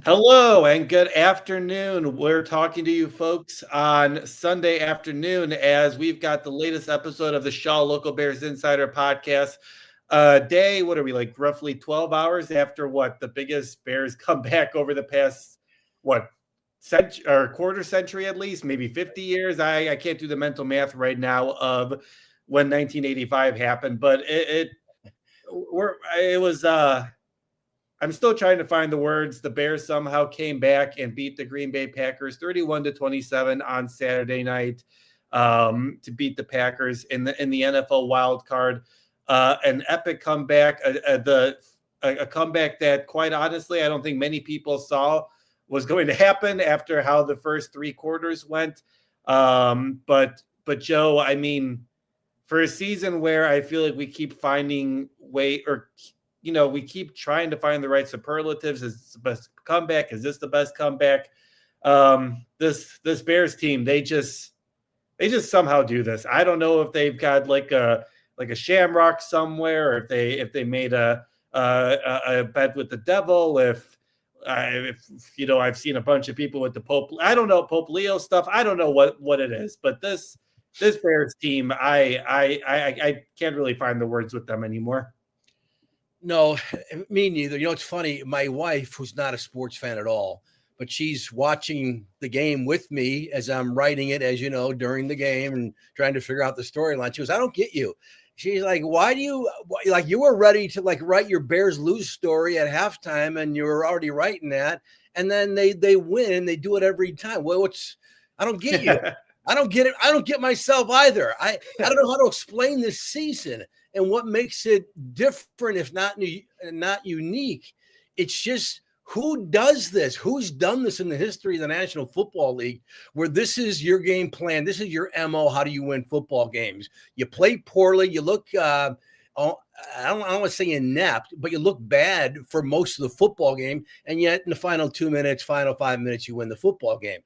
Hello and good afternoon. We're talking to you folks on Sunday afternoon as we've got the latest episode of the Shaw Local Bears Insider podcast. Day, what are we like, roughly 12 hours after what the biggest Bears comeback over the past, what, century or quarter century at least, maybe 50 years. I can't do the mental math right now of when 1985 happened, but it was I'm still trying to find the words. The Bears somehow came back and beat the Green Bay Packers 31-27 on Saturday night to beat the Packers in the NFL wild card. An epic comeback, a comeback that, quite honestly, I don't think many people saw was going to happen after how the first three quarters went. But Joe, I mean, for a season where I feel like we keep finding we keep trying to find the right superlatives. Is this the best comeback? Is this the best comeback? This Bears team, they just somehow do this. I don't know if they've got like a shamrock somewhere, or if they made a bet with the devil. If I've seen a bunch of people with the Pope. I don't know, Pope Leo stuff. I don't know what it is, but this Bears team, I can't really find the words with them anymore. No, me neither. It's funny. My wife, who's not a sports fan at all, but she's watching the game with me as I'm writing it, as you know, during the game and trying to figure out the storyline. She goes, "I don't get you." She's like, "Why do you like you were ready to like write your Bears lose story at halftime, and you were already writing that, and then they win and they do it every time? Well, I don't get you." I don't get it. I don't get myself either. I don't know how to explain this season and what makes it different, if not unique. It's just who does this? Who's done this in the history of the National Football League, where this is your game plan? This is your MO. How do you win football games? You play poorly. You look, I don't want to say inept, but you look bad for most of the football game. And yet in the final 2 minutes, final 5 minutes, you win the football game.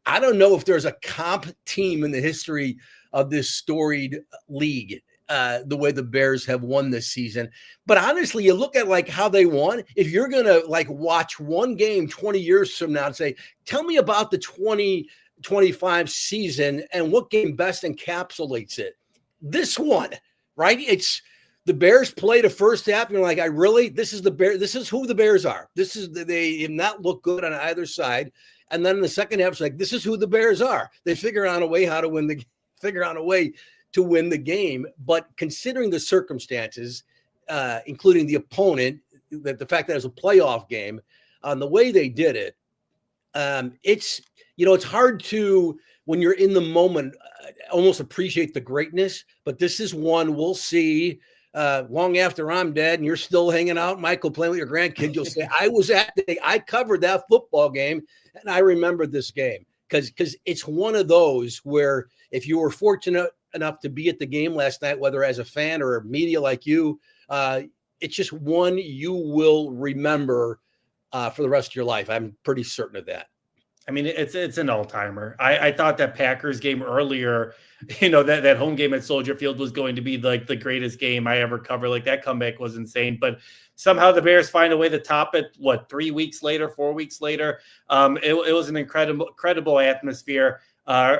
I don't know if there's a comp team in the history of this storied league, the way the Bears have won this season. But honestly, you look at like how they won. If you're going to like watch one game 20 years from now and say, tell me about the 2025 season and what game best encapsulates it. This one, right? It's the Bears played a first half and you're like, this is the Bears. This is who the Bears are. They have not looked good on either side. And then in the second half, it's like, this is who the Bears are. They figure out a way to win the game. But considering the circumstances, including the opponent, that the fact that it was a playoff game, the way they did it, it's hard to, when you're in the moment, almost appreciate the greatness. But this is one we'll see long after I'm dead and you're still hanging out, Michael, playing with your grandkids. You'll say, I covered that football game and I remember this game because it's one of those where if you were fortunate enough to be at the game last night, whether as a fan or media like you, it's just one you will remember for the rest of your life. I'm pretty certain of that. I mean, it's an all-timer. I thought that Packers game earlier, that home game at Soldier Field was going to be like the greatest game I ever covered. Like that comeback was insane, but somehow the Bears find a way to top it. 4 weeks later? It was an incredible atmosphere.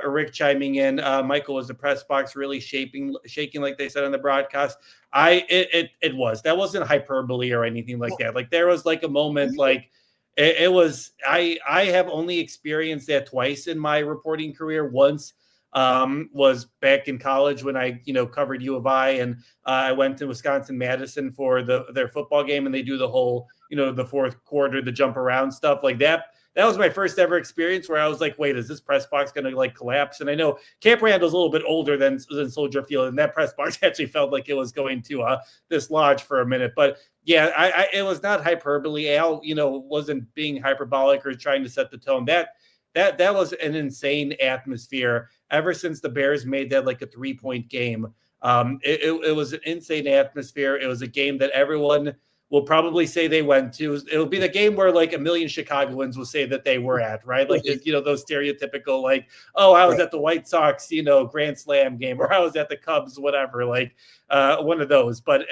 Rick chiming in. Michael, was the press box really shaking like they said on the broadcast? It was. That wasn't hyperbole or anything like that. Like there was like a moment like. It was. I have only experienced that twice in my reporting career. Once was back in college when I covered U of I, and I went to Wisconsin-Madison for their football game, and they do the whole the fourth quarter, the jump around stuff like that. That was my first ever experience where I was like, wait, is this press box going to like collapse? And I know Camp Randall's a little bit older than Soldier Field, and that press box actually felt like it was going to dislodge for a minute. But yeah, it was not hyperbole. Al, wasn't being hyperbolic or trying to set the tone. That was an insane atmosphere ever since the Bears made that like a 3-point game. It was an insane atmosphere. It was a game that everyone will probably say they went to. It'll be the game where like a million Chicagoans will say that they were at, right? Like, those stereotypical, like, oh, I was at the White Sox, Grand Slam game, or I was at the Cubs, whatever, like one of those. But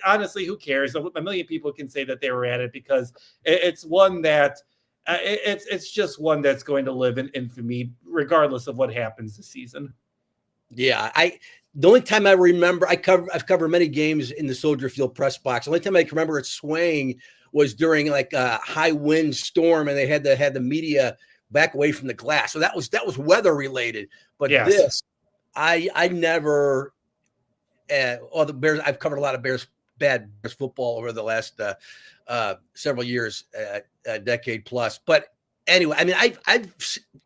honestly, who cares? A million people can say that they were at it because it's one that It's just one that's going to live in infamy, regardless of what happens this season. Yeah, the only time I remember I've covered many games in the Soldier Field press box. The only time I can remember it swaying was during like a high wind storm, and they had the media back away from the glass. So that was weather related. But yes. This, I never. The Bears. I've covered a lot of bad Bears football over the last several years, a decade plus. But anyway, I mean, I've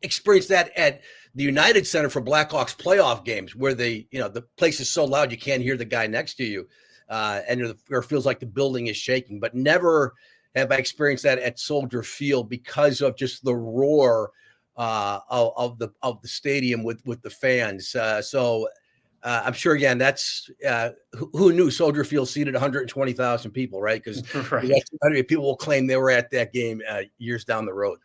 experienced that at the United Center for Blackhawks playoff games, where the place is so loud you can't hear the guy next to you, and it feels like the building is shaking. But never have I experienced that at Soldier Field because of just the roar of the stadium with the fans. So I'm sure again that's who knew Soldier Field seated 120,000 people, right? Because people will claim they were at that game years down the road.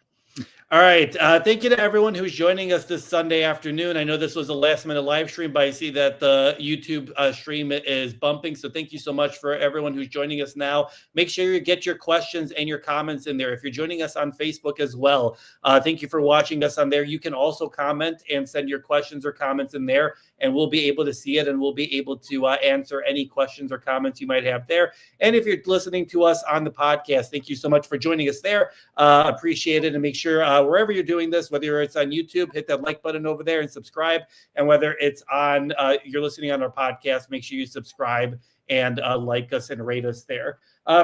All right. Thank you to everyone who's joining us this Sunday afternoon. I know this was a last-minute live stream, but I see that the YouTube stream is bumping. So thank you so much for everyone who's joining us now. Make sure you get your questions and your comments in there. If you're joining us on Facebook as well, thank you for watching us on there. You can also comment and send your questions or comments in there, and we'll be able to see it, and we'll be able to answer any questions or comments you might have there. And if you're listening to us on the podcast, thank you so much for joining us there. Appreciate it. And make sure wherever you're doing this, whether it's on YouTube, hit that like button over there and subscribe. And whether it's on you're listening on our podcast, make sure you subscribe and like us and rate us there.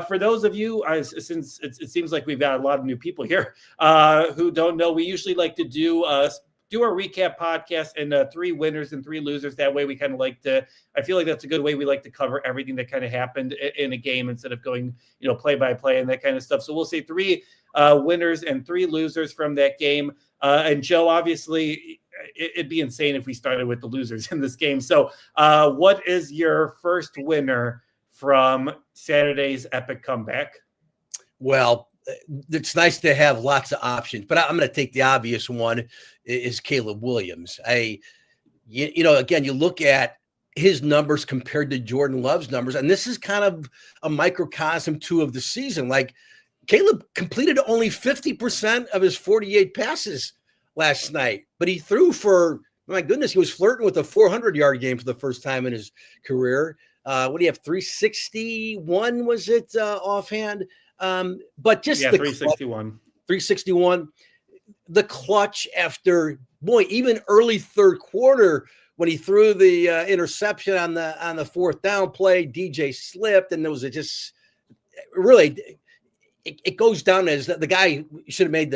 For those of you, since it seems like we've got a lot of new people here who don't know, we usually like to do our recap podcast and 3 winners and 3 losers. That way we kind of like to, I feel like that's a good way we like to cover everything that kind of happened in a game instead of going, play by play and that kind of stuff. So we'll say 3 winners and 3 losers from that game. And Joe, obviously it'd be insane if we started with the losers in this game. So what is your first winner from Saturday's epic comeback? Well, it's nice to have lots of options, but I'm going to take the obvious one is Caleb Williams. Again, you look at his numbers compared to Jordan Love's numbers, and this is kind of a microcosm too of the season. Like Caleb completed only 50% of his 48 passes last night, but he threw for, my goodness, he was flirting with a 400-yard game for the first time in his career. What do you have? 361 was it offhand? But just 361. 361. The clutch after, even early third quarter when he threw the interception on the 4th down play, DJ slipped, and there was just really. It goes down as the guy should have made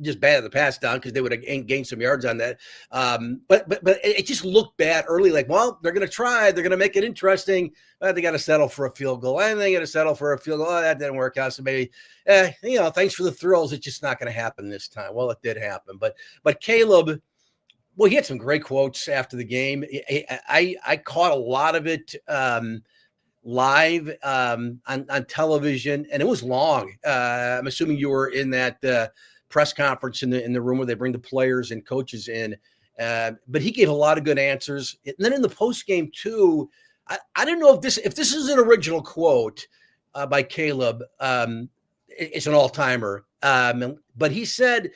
just bad at the pass down because they would have gained some yards on that. But it just looked bad early. Like, well, they're going to try. They're going to make it interesting. They got to settle for a field goal. And they got to settle for a field goal. Oh, that didn't work out. So maybe, thanks for the thrills. It's just not going to happen this time. Well, it did happen. But Caleb, well, he had some great quotes after the game. I caught a lot of it live on television, and it was long. I'm assuming you were in that press conference in the room where they bring the players and coaches in. But he gave a lot of good answers. And then in the post game too, I don't know if this is an original quote by Caleb. It's an all timer. But he said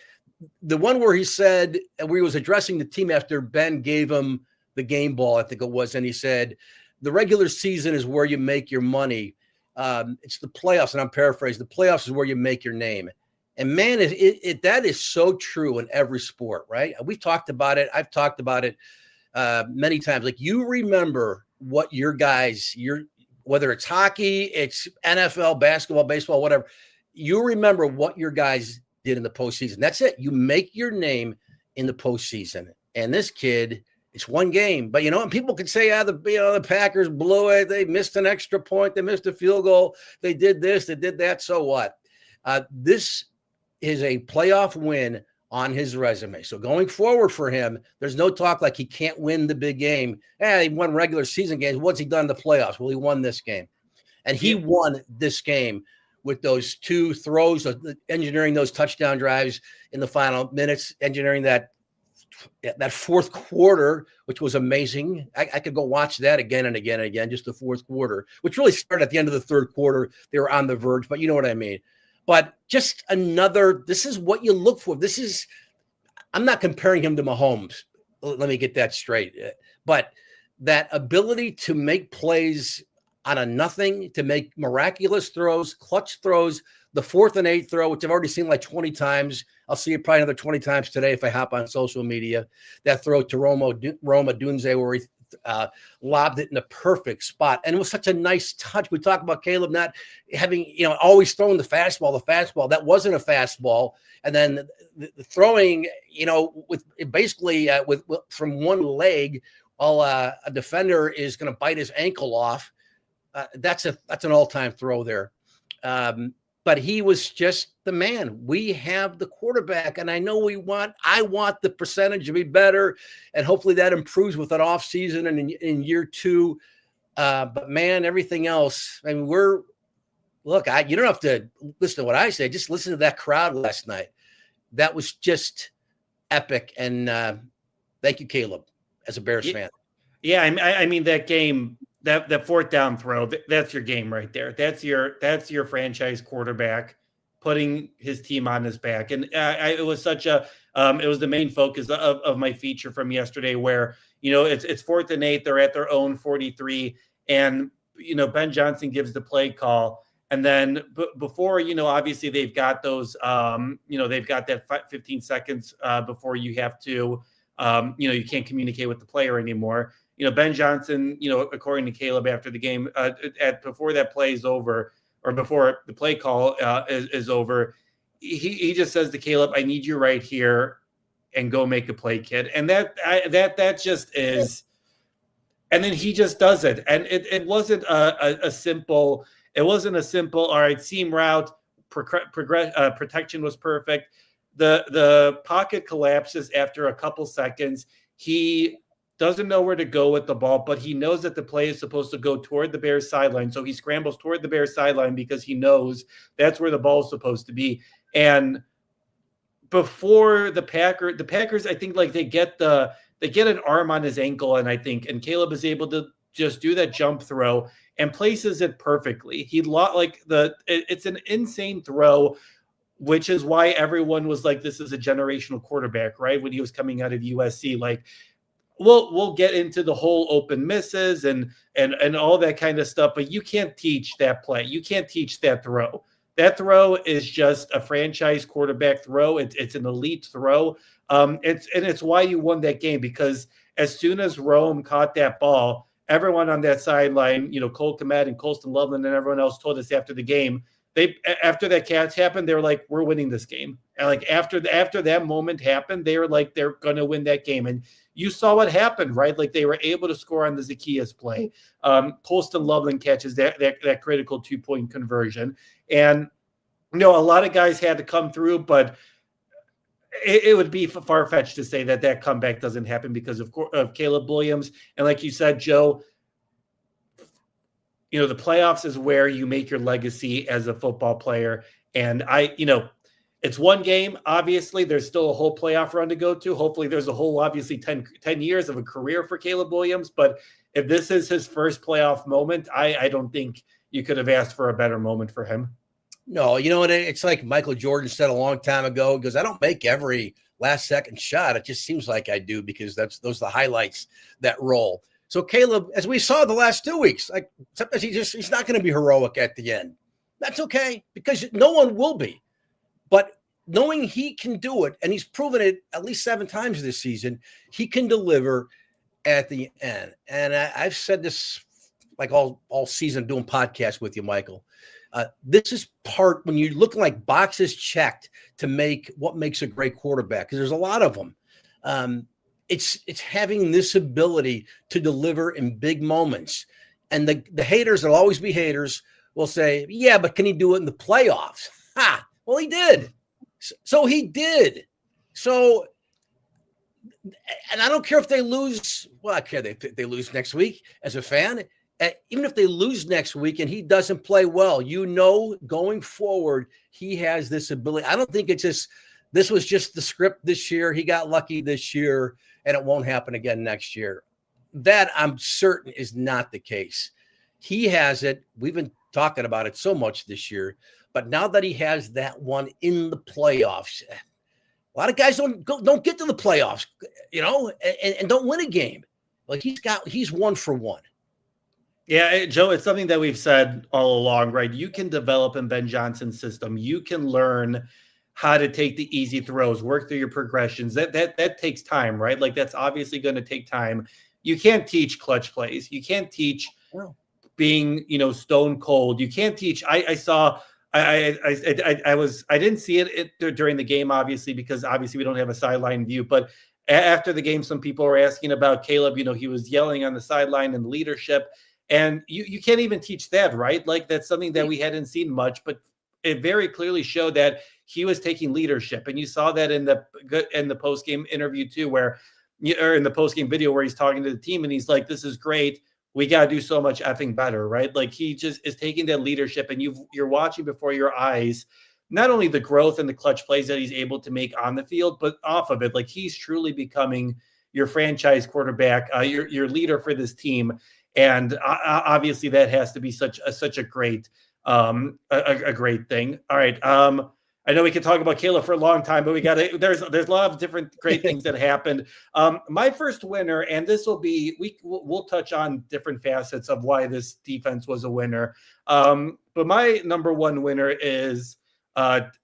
the one where he said where he was addressing the team after Ben gave him the game ball, I think it was, and he said, the regular season is where you make your money. It's the playoffs, and I'm paraphrasing. The playoffs is where you make your name. And man, that is so true in every sport, right? We've talked about it. I've talked about it many times. Like, you remember what your guys, whether it's hockey, it's NFL, basketball, baseball, whatever. You remember what your guys did in the postseason. That's it. You make your name in the postseason. And this kid, it's one game, but and people could say, the Packers blew it. They missed an extra point. They missed a field goal. They did this, they did that. So what? This is a playoff win on his resume. So going forward for him, there's no talk like he can't win the big game. He won regular season games. What's he done in the playoffs? Well, he won this game, and he won this game with those 2 throws, engineering those touchdown drives in the final minutes, engineering that 4th quarter, which was amazing. I could go watch that again and again and again, just the 4th quarter, which really started at the end of the 3rd quarter. They were on the verge, but you know what I mean. But just another, this is what you look for. I'm not comparing him to Mahomes. Let me get that straight. But that ability to make plays out of nothing, to make miraculous throws, clutch throws, the 4th and 8 throw, which I've already seen like 20 times. I'll see it probably another 20 times today if I hop on social media. That throw to Roma Dunze where he lobbed it in the perfect spot. And it was such a nice touch. We talk about Caleb not having, always throwing the fastball. That wasn't a fastball. And then the throwing, with basically with from one leg, while a defender is going to bite his ankle off. That's an all-time throw there. But he was just the man. We have the quarterback, and I know I want the percentage to be better, and hopefully that improves with an off season and in year 2. But man, everything else, I mean, you don't have to listen to what I say. Just listen to that crowd last night. That was just epic. And thank you, Caleb, as a Bears fan. Yeah, I mean that game. That 4th down throw, that's your game right there. That's your franchise quarterback putting his team on his back. And it was such it was the main focus of my feature from yesterday where, it's 4th and 8, they're at their own 43 and, Ben Johnson gives the play call. And then before, obviously they've got those, they've got that 15 seconds before you have to, you can't communicate with the player anymore. Ben Johnson, according to Caleb after the game, before that play is over or before the play call is over, he just says to Caleb, "I need you right here and go make a play, kid." And that just is, and then he just does it. And it wasn't a simple, all right, seam route, protection was perfect. The pocket collapses after a couple seconds. He doesn't know where to go with the ball, but he knows that the play is supposed to go toward the Bears sideline. So he scrambles toward the Bears sideline because he knows that's where the ball is supposed to be. And before the Packers, I think like they get an arm on his ankle, and Caleb is able to just do that jump throw and places it perfectly. It's an insane throw, which is why everyone was like, this is a generational quarterback, right? When he was coming out of USC, like, We'll get into the whole open misses and all that kind of stuff, but you can't teach that play. You can't teach that throw. That throw is just a franchise quarterback throw. It's an elite throw. It's why you won that game, because as soon as Rome caught that ball, everyone on that sideline, Cole Kmet and Colston Loveland and everyone else told us after the game, after that catch happened, they were like, we're winning this game. And like after that moment happened, they were like, they're going to win that game. And you saw what happened, right? Like they were able to score on the Zacchaeus play. Colston Loveland catches that critical 2-point conversion. And, a lot of guys had to come through, but it would be far-fetched to say that comeback doesn't happen because of Caleb Williams. And like you said, Joe, the playoffs is where you make your legacy as a football player. And it's one game. Obviously, there's still a whole playoff run to go to. Hopefully, there's a whole, obviously, 10 years of a career for Caleb Williams. But if this is his first playoff moment, I don't think you could have asked for a better moment for him. No, it's like Michael Jordan said a long time ago, because I don't make every last-second shot. It just seems like I do, because those are the highlights that roll. So Caleb, as we saw the last 2 weeks, like sometimes he's not going to be heroic at the end. That's okay, because no one will be. But knowing he can do it, and he's proven it at least 7 times this season, he can deliver at the end. And I've said this like all season doing podcasts with you, Michael. This is part when you're looking like boxes checked to make what makes a great quarterback, because there's a lot of them. It's having this ability to deliver in big moments. And the haters, there'll always be haters, will say, yeah, but can he do it in the playoffs? Well, he did. So he did. So, and I don't care if they lose. Well, I care if they lose next week as a fan. Even if they lose next week and he doesn't play well, going forward, he has this ability. I don't think this was just the script this year. He got lucky this year and it won't happen again next year. That I'm certain is not the case. He has it. We've been talking about it so much this year, But now that he has that one in the playoffs, a lot of guys don't get to the playoffs, and don't win a game. Like he's 1 for 1. Yeah, Joe, it's something that we've said all along, right? You can develop in Ben Johnson's system. You can learn how to take the easy throws, work through your progressions. That takes time, right? Like that's obviously going to take time. You can't teach clutch plays. You can't teach being, stone cold. You can't teach. I saw. I didn't see it during the game, obviously, because obviously we don't have a sideline view. But after the game, some people were asking about Caleb. He was yelling on the sideline and leadership. And you can't even teach that, right? Like that's something that we hadn't seen much, but it very clearly showed that he was taking leadership. And you saw that in the post-game interview too, or in the post-game video where he's talking to the team and he's like, this is great. We got to do so much effing better, right? Like he just is taking that leadership and you're watching before your eyes, not only the growth and the clutch plays that he's able to make on the field, but off of it. Like he's truly becoming your franchise quarterback, your leader for this team. And obviously that has to be such a great great thing. All right. I know we can talk about Caleb for a long time, but there's a lot of different great things that happened. My first winner, and this will be, we'll touch on different facets of why this defense was a winner. But my number one winner is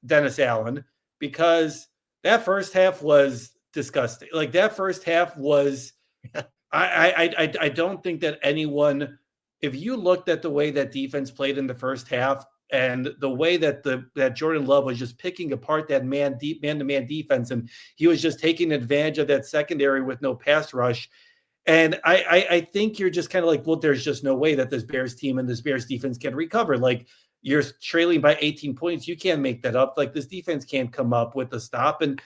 Dennis Allen, because that first half was disgusting. Like that first half was, I don't think that anyone, if you looked at the way that defense played in the first half and the way that Jordan Love was just picking apart that man-to-man defense, and he was just taking advantage of that secondary with no pass rush. And I think you're just kind of like, well, there's just no way that this Bears team and this Bears defense can recover. Like you're trailing by 18 points. You can't make that up. Like this defense can't come up with a stop. And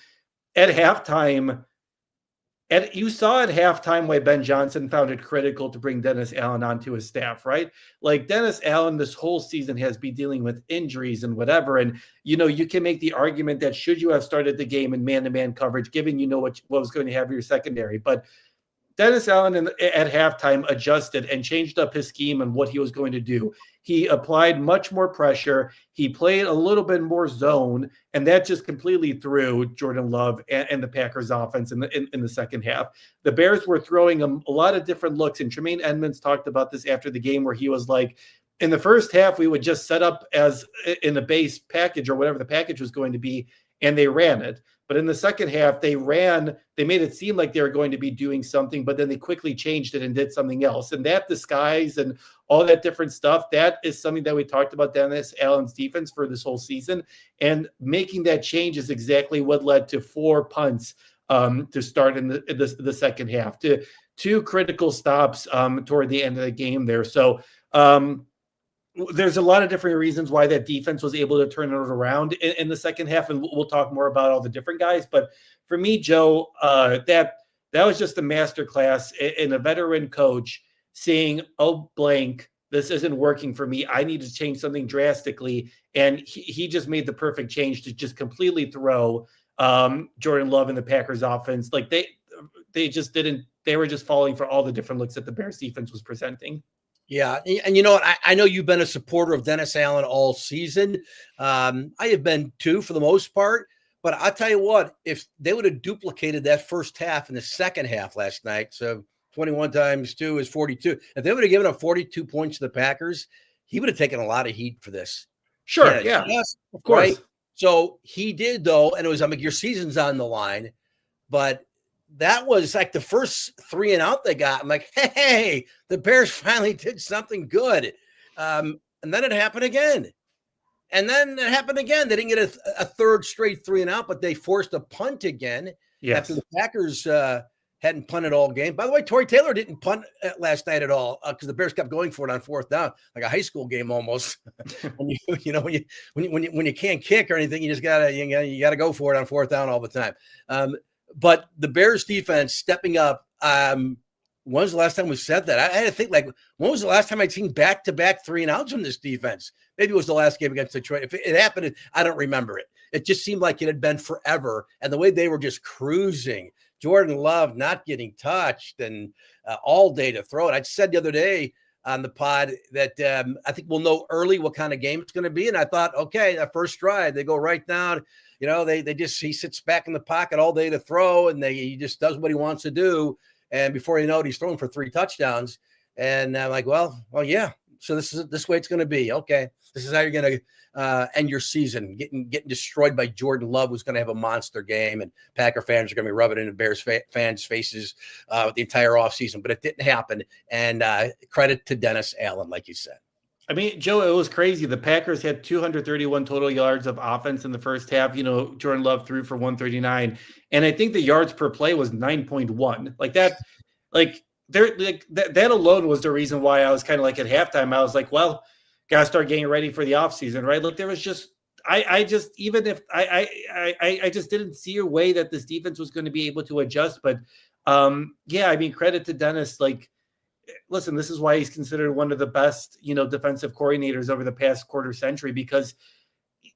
at halftime, and you saw at halftime why Ben Johnson found it critical to bring Dennis Allen onto his staff, right? Like Dennis Allen this whole season has been dealing with injuries and whatever. And, you can make the argument that should you have started the game in man-to-man coverage, given what was going to have your secondary. But Dennis Allen at halftime adjusted and changed up his scheme and what he was going to do. He applied much more pressure. He played a little bit more zone, and that just completely threw Jordan Love and the Packers offense in the second half. The Bears were throwing a lot of different looks, and Tremaine Edmonds talked about this after the game where he was like, in the first half, we would just set up as in the base package or whatever the package was going to be, and they ran it. But in the second half, they made it seem like they were going to be doing something, but then they quickly changed it and did something else. And that disguise and all that different stuff, that is something that we talked about Dennis Allen's defense for this whole season. And making that change is exactly what led to 4 punts to start in the second half, to 2 critical stops toward the end of the game there. So there's a lot of different reasons why that defense was able to turn it around in the second half, and we'll talk more about all the different guys. But for me, Joe, that was just a masterclass in a veteran coach saying, "Oh, blank, this isn't working for me. I need to change something drastically." And he just made the perfect change to just completely throw Jordan Love and the Packers offense. Like they just didn't. They were just falling for all the different looks that the Bears defense was presenting. Yeah. And you know what? I know you've been a supporter of Dennis Allen all season. I have been too, for the most part. But I'll tell you what, if they would have duplicated that first half in the second half last night, so 21 times 2 is 42. If they would have given up 42 points to the Packers, he would have taken a lot of heat for this. Sure. Yeah. Yes, of course. Right? So he did, though. And it was, your season's on the line. But that was like the first 3 and out they got. I'm like, hey, the Bears finally did something good. And then it happened again. And then it happened again. They didn't get a third straight 3 and out, but they forced a punt again after the Packers hadn't punted all game. By the way, Torrey Taylor didn't punt last night at all because the Bears kept going for it on 4th down, like a high school game almost. when you can't kick or anything, you just gotta go for it on 4th down all the time. But the Bears defense stepping up. When was the last time we said that? I had to think, like, when was the last time I'd seen back-to-back 3 and outs from this defense? Maybe it was the last game against Detroit. If it happened, I don't remember it. It just seemed like it had been forever. And the way they were just cruising, Jordan Love not getting touched and all day to throw it. I said the other day, on the pod that I think we'll know early what kind of game it's going to be. And I thought, okay, that first drive, they go right down. He sits back in the pocket all day to throw, and he just does what he wants to do. And before you know it, he's throwing for 3 touchdowns. And I'm like, well, yeah. So this way it's going to be. Okay, this is how you're going to end your season, getting destroyed by Jordan Love, who's going to have a monster game, and Packer fans are going to be rubbing it in Bears fans' faces the entire offseason. But it didn't happen. And credit to Dennis Allen, like you said. I mean, Joe, it was crazy. The Packers had 231 total yards of offense in the first half. Jordan Love threw for 139, and I think the yards per play was 9.1. Like that, that alone was the reason why I was kind of like at halftime. I was like, well, gotta start getting ready for the offseason, right? Look, there was just I just didn't see a way that this defense was going to be able to adjust. But I mean, credit to Dennis. Like, listen, this is why he's considered one of the best, defensive coordinators over the past quarter century, because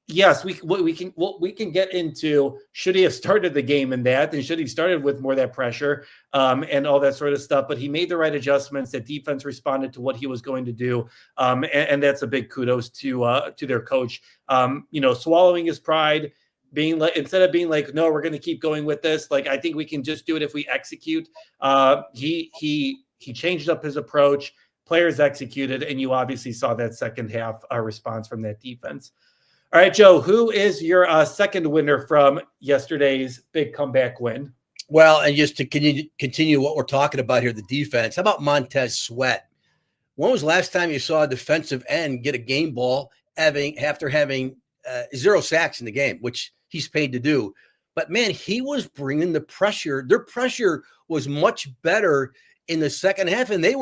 yes, we can get into should he have started the game in that, and should he started with more of that pressure and all that sort of stuff. But he made the right adjustments. The defense responded to what he was going to do, and that's a big kudos to their coach. Swallowing his pride, being like, instead of being like, no, we're going to keep going with this. Like, I think we can just do it if we execute. He changed up his approach. Players executed, and you obviously saw that second half response from that defense. All right, Joe, who is your second winner from yesterday's big comeback win? Well, and just to continue what we're talking about here, the defense. How about Montez Sweat? When was the last time you saw a defensive end get a game ball after having 0 sacks in the game, which he's paid to do? But, man, he was bringing the pressure. Their pressure was much better in the second half, and they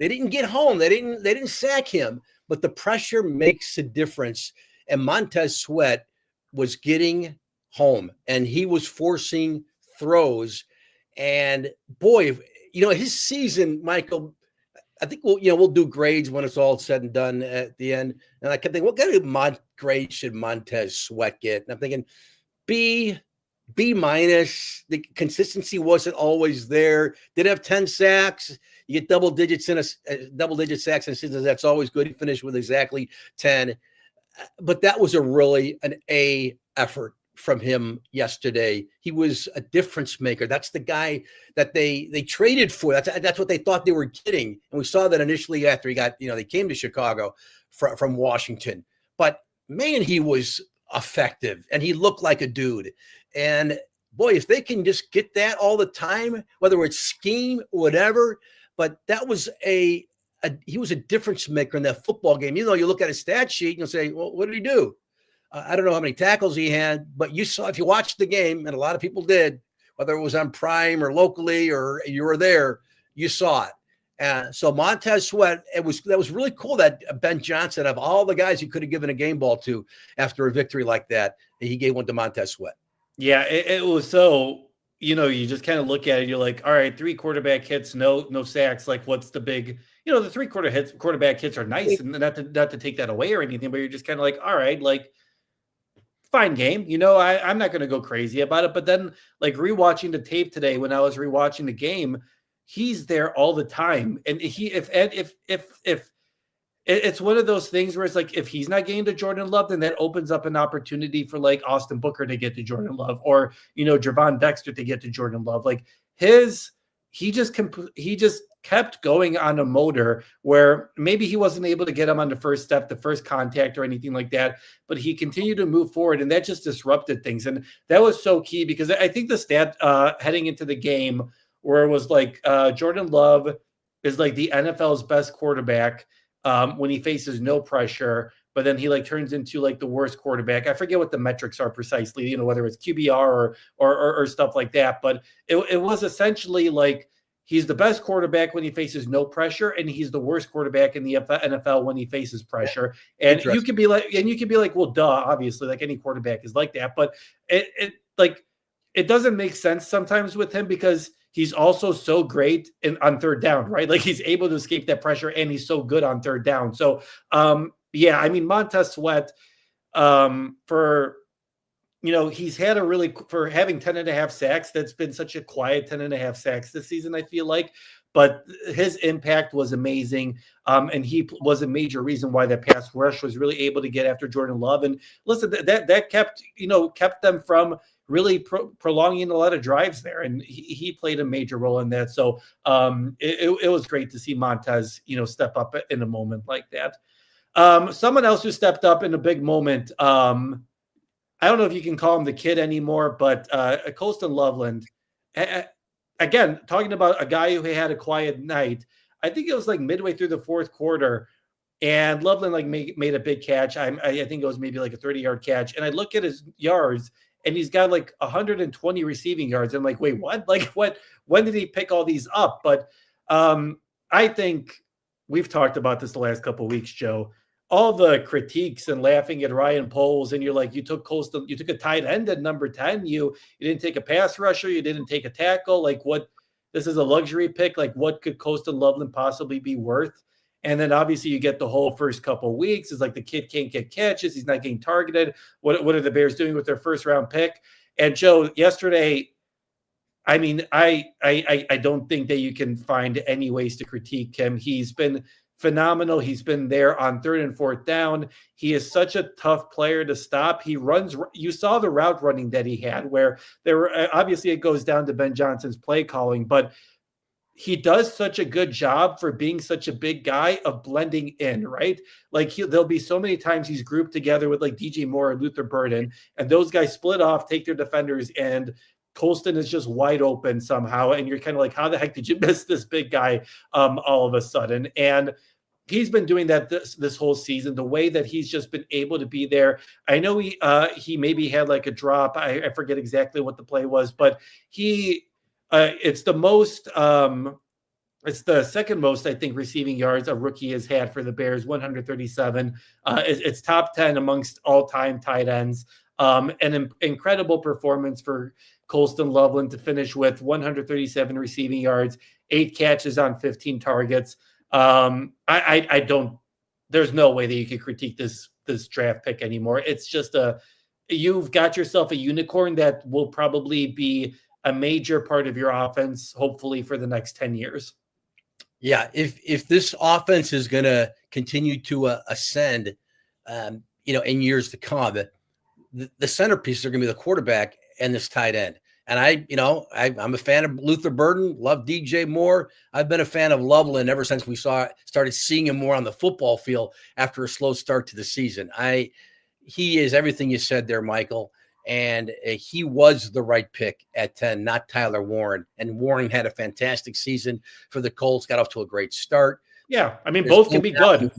didn't get home. They didn't sack him, but the pressure makes a difference. And Montez Sweat was getting home, and he was forcing throws. And boy, his season, Michael, I think we'll do grades when it's all said and done at the end. And I kept thinking, what kind of grade should Montez Sweat get? And I'm thinking B minus. The consistency wasn't always there. Did have 10 sacks. You get double digit sacks in a season. That's always good. He finished with exactly 10. But that was an A effort from him yesterday. He was a difference maker. That's the guy that they traded for. That's what they thought they were getting. And we saw that initially after he got, they came to Chicago from Washington. But man, he was effective and he looked like a dude. And boy, if they can just get that all the time, whether it's scheme or whatever, but that was he was a difference maker in that football game. You look at his stat sheet and you'll say, well, what did he do? I don't know how many tackles he had, but you saw, if you watched the game, and a lot of people did, whether it was on Prime or locally or you were there, you saw it. So Montez Sweat, that was really cool that Ben Johnson, of all the guys he could have given a game ball to after a victory like that, he gave one to Montez Sweat. Yeah, it was so, you just kind of look at it, you're like, all right, 3 quarterback hits, no sacks. Like, what's the big, the 3 quarterback hits are nice, and not to take that away or anything, but you're just kind of like, all right, like, fine game. I'm not going to go crazy about it. But then, like, rewatching the tape today, when I was rewatching the game, he's there all the time. And if it's one of those things where it's like, if he's not getting to Jordan Love, then that opens up an opportunity for like Austin Booker to get to Jordan Love, or, Javon Dexter to get to Jordan Love. Like he just kept going on a motor where maybe he wasn't able to get him on the first step, the first contact or anything like that, but he continued to move forward, and that just disrupted things. And that was so key, because I think the stat heading into the game where it was like Jordan Love is like the NFL's best quarterback when he faces no pressure, but then he like turns into like the worst quarterback. I forget what the metrics are precisely, whether it's QBR or stuff like that, but it was essentially like he's the best quarterback when he faces no pressure, and he's the worst quarterback in the NFL when he faces pressure. And you could be like, well, duh, obviously, like any quarterback is like that, but it doesn't make sense sometimes with him, because he's also so great on third down, right? Like, he's able to escape that pressure, and he's so good on third down. So, I mean, Montez Sweat, he's had for having 10.5 sacks, that's been such a quiet 10.5 sacks this season, I feel like. but his impact was amazing. And he was a major reason why that pass rush was really able to get after Jordan Love. And listen, that kept them from really prolonging a lot of drives there. And he played a major role in that. So it was great to see Montez, step up in a moment like that. Someone else who stepped up in a big moment, I don't know if you can call him the kid anymore, but Colston Loveland, again, talking about a guy who had a quiet night. I think it was like midway through the fourth quarter, and Loveland made a big catch. I think it was maybe like a 30-yard catch. And I look at his yards, and he's got like 120 receiving yards. I'm like, wait, what? Like, what? When did he pick all these up? But I think we've talked about this the last couple of weeks, Joe. All the critiques and laughing at Ryan Poles, and you're like, you took a tight end at number 10. You didn't take a pass rusher. You didn't take a tackle. Like, what? This is a luxury pick. Like, what could Colston Loveland possibly be worth? And then obviously you get the whole first couple of weeks. It's like the kid can't get catches. He's not getting targeted. What are the Bears doing with their first round pick? And Joe, yesterday, I mean, I don't think that you can find any ways to critique him. He's been phenomenal. He's been there on 3rd and 4th down. He is such a tough player to stop. He runs. You saw the route running that he had, where there were obviously it goes down to Ben Johnson's play calling, but he does such a good job for being such a big guy of blending in, right? Like there'll be so many times he's grouped together with like DJ Moore and Luther Burden, and those guys split off, take their defenders, and Colston is just wide open somehow. And you're kind of like, how the heck did you miss this big guy all of a sudden? And he's been doing that this whole season, the way that he's just been able to be there. I know he maybe had like a drop. I forget exactly what the play was, but it's the most it's the second most, I think, receiving yards a rookie has had for the Bears, 137. It's top 10 amongst all-time tight ends. An incredible performance for Colston Loveland to finish with 137 receiving yards, 8 catches on 15 targets. I don't. There's no way that you could critique this draft pick anymore. It's just you've got yourself a unicorn that will probably be a major part of your offense, hopefully for the next 10 years. Yeah, if this offense is going to continue to ascend, in years to come, the centerpiece are going to be the quarterback and this tight end. And I'm a fan of Luther Burden, love DJ Moore. I've been a fan of Loveland ever since we started seeing him more on the football field after a slow start to the season. He is everything you said there, Michael. And he was the right pick at 10, not Tyler Warren. And Warren had a fantastic season for the Colts, got off to a great start. Yeah, I mean, both can be good.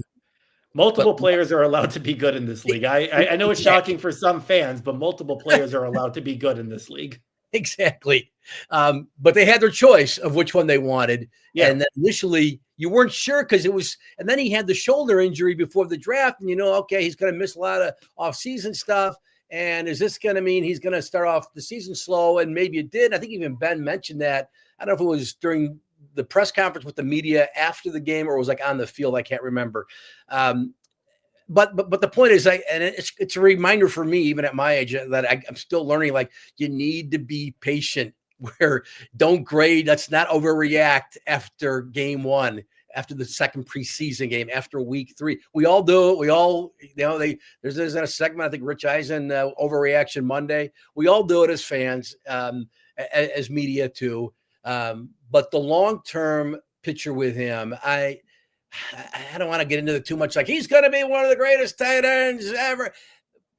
Multiple players are allowed to be good in this league. I know it's shocking for some fans, but multiple players are allowed to be good in this league. Exactly. But they had their choice of which one they wanted. Yeah. And then initially you weren't sure because and then he had the shoulder injury before the draft. And okay, he's going to miss a lot of off-season stuff. And is this going to mean he's going to start off the season slow? And maybe it did. I think even Ben mentioned that. I don't know if it was during the press conference with the media after the game or it was like on the field. I can't remember. But the point is, and it's a reminder for me, even at my age, that I'm still learning. Like, you need to be patient. Where don't grade. Let's not overreact after game one, after the second preseason game, after week 3. We all do it. We all, there's a segment, I think Rich Eisen, Overreaction Monday. We all do it as fans, as media too. But the long-term picture with him, I don't want to get into it too much. Like, he's going to be one of the greatest tight ends ever.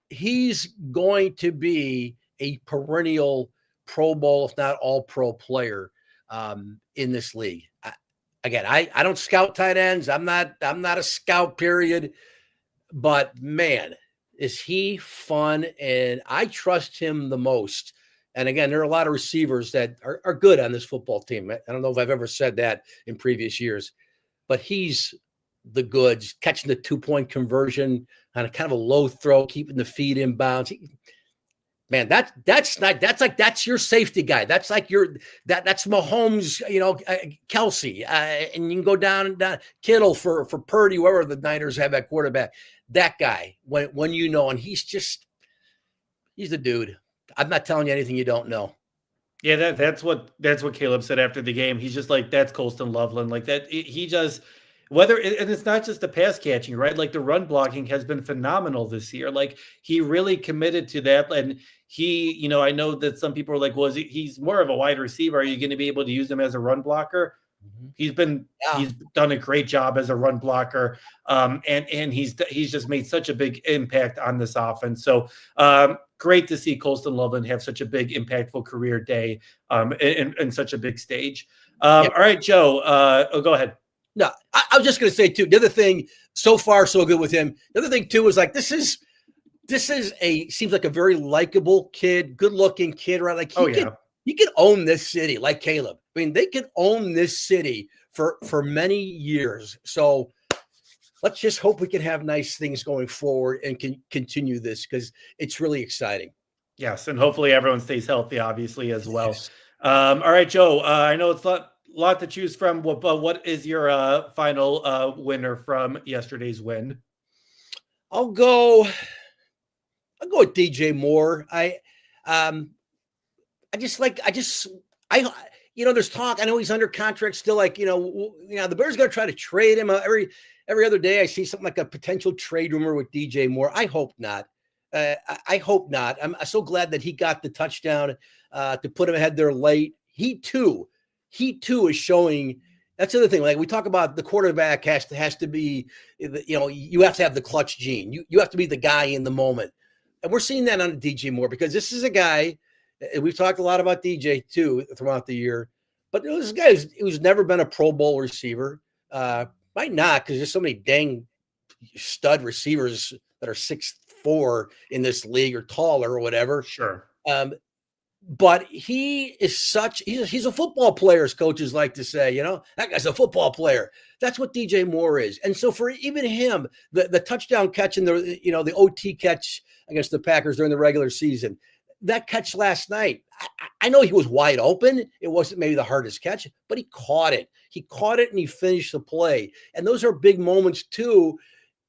He's going to be a perennial Pro Bowl, if not all-pro player in this league. I don't scout tight ends. I'm not a scout, period. But man, is he fun, and I trust him the most. And again, there are a lot of receivers that are good on this football team. I don't know if I've ever said that in previous years, but he's the goods, catching the 2-point conversion on a kind of a low throw, keeping the feet in bounds. Man, that's your safety guy. That's like that's Mahomes, Kelsey, and you can go down and down Kittle for Purdy, whoever the Niners have at quarterback. That guy, when and he's the dude. I'm not telling you anything you don't know. Yeah, that's what Caleb said after the game. He's just like, that's Colston Loveland. Like that he just and it's not just the pass catching, right? Like the run blocking has been phenomenal this year. Like he really committed to that. And I know that some people are like, well, he's more of a wide receiver. Are you going to be able to use him as a run blocker? Mhm. Yeah. He's done a great job as a run blocker, and he's just made such a big impact on this offense. So great to see Colston Loveland have such a big, impactful career day in such a big stage. Yep. All right, Joe. Go ahead. No, I was just going to say too. The other thing, so far so good with him. The other thing too is like this is seems like a very likable kid, good looking kid, right? Like he could own this city, like Caleb. I mean, they could own this city for many years. So let's just hope we can have nice things going forward and can continue this because it's really exciting. Yes, and hopefully everyone stays healthy, obviously, as well. Yes. All right, Joe. I know it's a lot to choose from, but what is your final winner from yesterday's win? I'll go with DJ Moore. There's talk. I know he's under contract still. Like, the Bears going to try to trade him every other day. I see something like a potential trade rumor with DJ Moore. I hope not. I hope not. I'm so glad that he got the touchdown to put him ahead there late. He too is showing. That's the other thing. Like we talk about, the quarterback has to be, you have to have the clutch gene. You have to be the guy in the moment. And we're seeing that on DJ Moore because this is a guy, and we've talked a lot about DJ too throughout the year, but this guy who's never been a Pro Bowl receiver. Might not, because there's so many dang stud receivers that are 6'4" in this league or taller or whatever. Sure. But he is he's a football player, as coaches like to say, that guy's a football player. That's what DJ Moore is. And so for even him, the touchdown catch and the OT catch against the Packers during the regular season, that catch last night, I know he was wide open. It wasn't maybe the hardest catch, but he caught it. He caught it and he finished the play. And those are big moments too.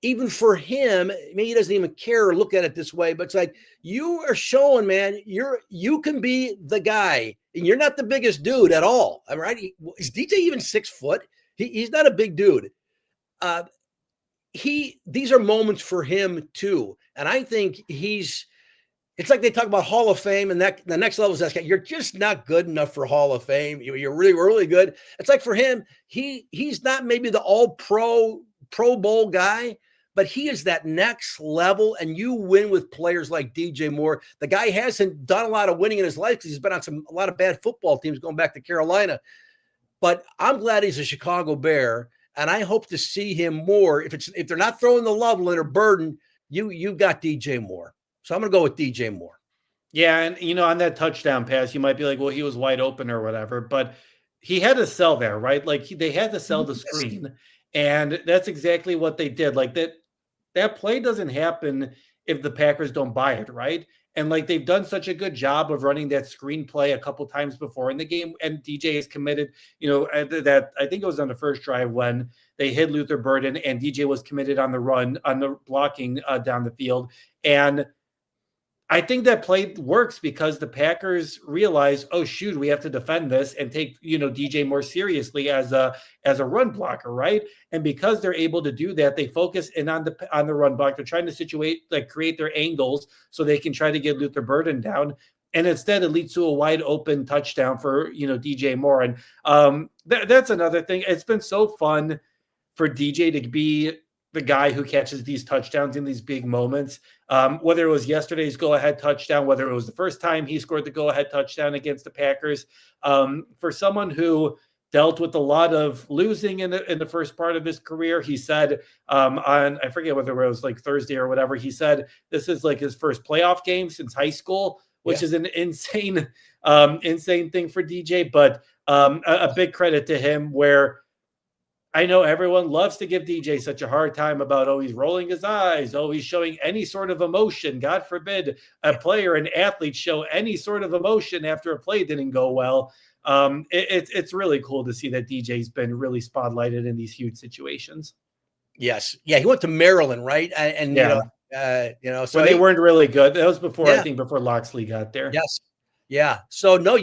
Even for him, maybe he doesn't even care or look at it this way, but it's like, you are showing, man, you can be the guy, and you're not the biggest dude at all. All right. Is DJ even 6 foot? He's not a big dude. These are moments for him too. And I think it's like they talk about Hall of Fame, and that the next level is that you're just not good enough for Hall of Fame. You're really, really good. It's like for him, he's not maybe the all Pro Bowl guy, but he is that next level, and you win with players like DJ Moore. The guy hasn't done a lot of winning in his life because he's been on a lot of bad football teams going back to Carolina. But I'm glad he's a Chicago Bear, and I hope to see him more. If they're not throwing the Loveland or Burden, you got DJ Moore. So I'm going to go with DJ Moore. Yeah, and on that touchdown pass, you might be like, well, he was wide open or whatever, but he had to sell there, right? Like they had to sell the screen, and that's exactly what they did. Like that play doesn't happen if the Packers don't buy it, right? And like they've done such a good job of running that screen play a couple times before in the game, and DJ is committed. That I think it was on the first drive when they hit Luther Burden, and DJ was committed on the run, on the blocking down the field, and I think that play works because the Packers realize, oh shoot, we have to defend this and take DJ more seriously as a run blocker, right? And because they're able to do that, they focus in on the run block. They're trying to create their angles so they can try to get Luther Burden down. And instead, it leads to a wide open touchdown for DJ Moore. And that's another thing. It's been so fun for DJ to be the guy who catches these touchdowns in these big moments, whether it was yesterday's go-ahead touchdown, whether it was the first time he scored the go-ahead touchdown against the Packers. For someone who dealt with a lot of losing in the first part of his career, he said I forget whether it was like Thursday or whatever, he said this is like his first playoff game since high school, which is an insane thing for DJ, but a big credit to him where I know everyone loves to give DJ such a hard time about, he's rolling his eyes, he's showing any sort of emotion. God forbid a player, an athlete, show any sort of emotion after a play didn't go well. It's really cool to see that DJ's been really spotlighted in these huge situations. Yes. Yeah, he went to Maryland, right? And yeah. So they weren't really good. That was before, I think, before Loxley got there. Yes. Yeah. So no,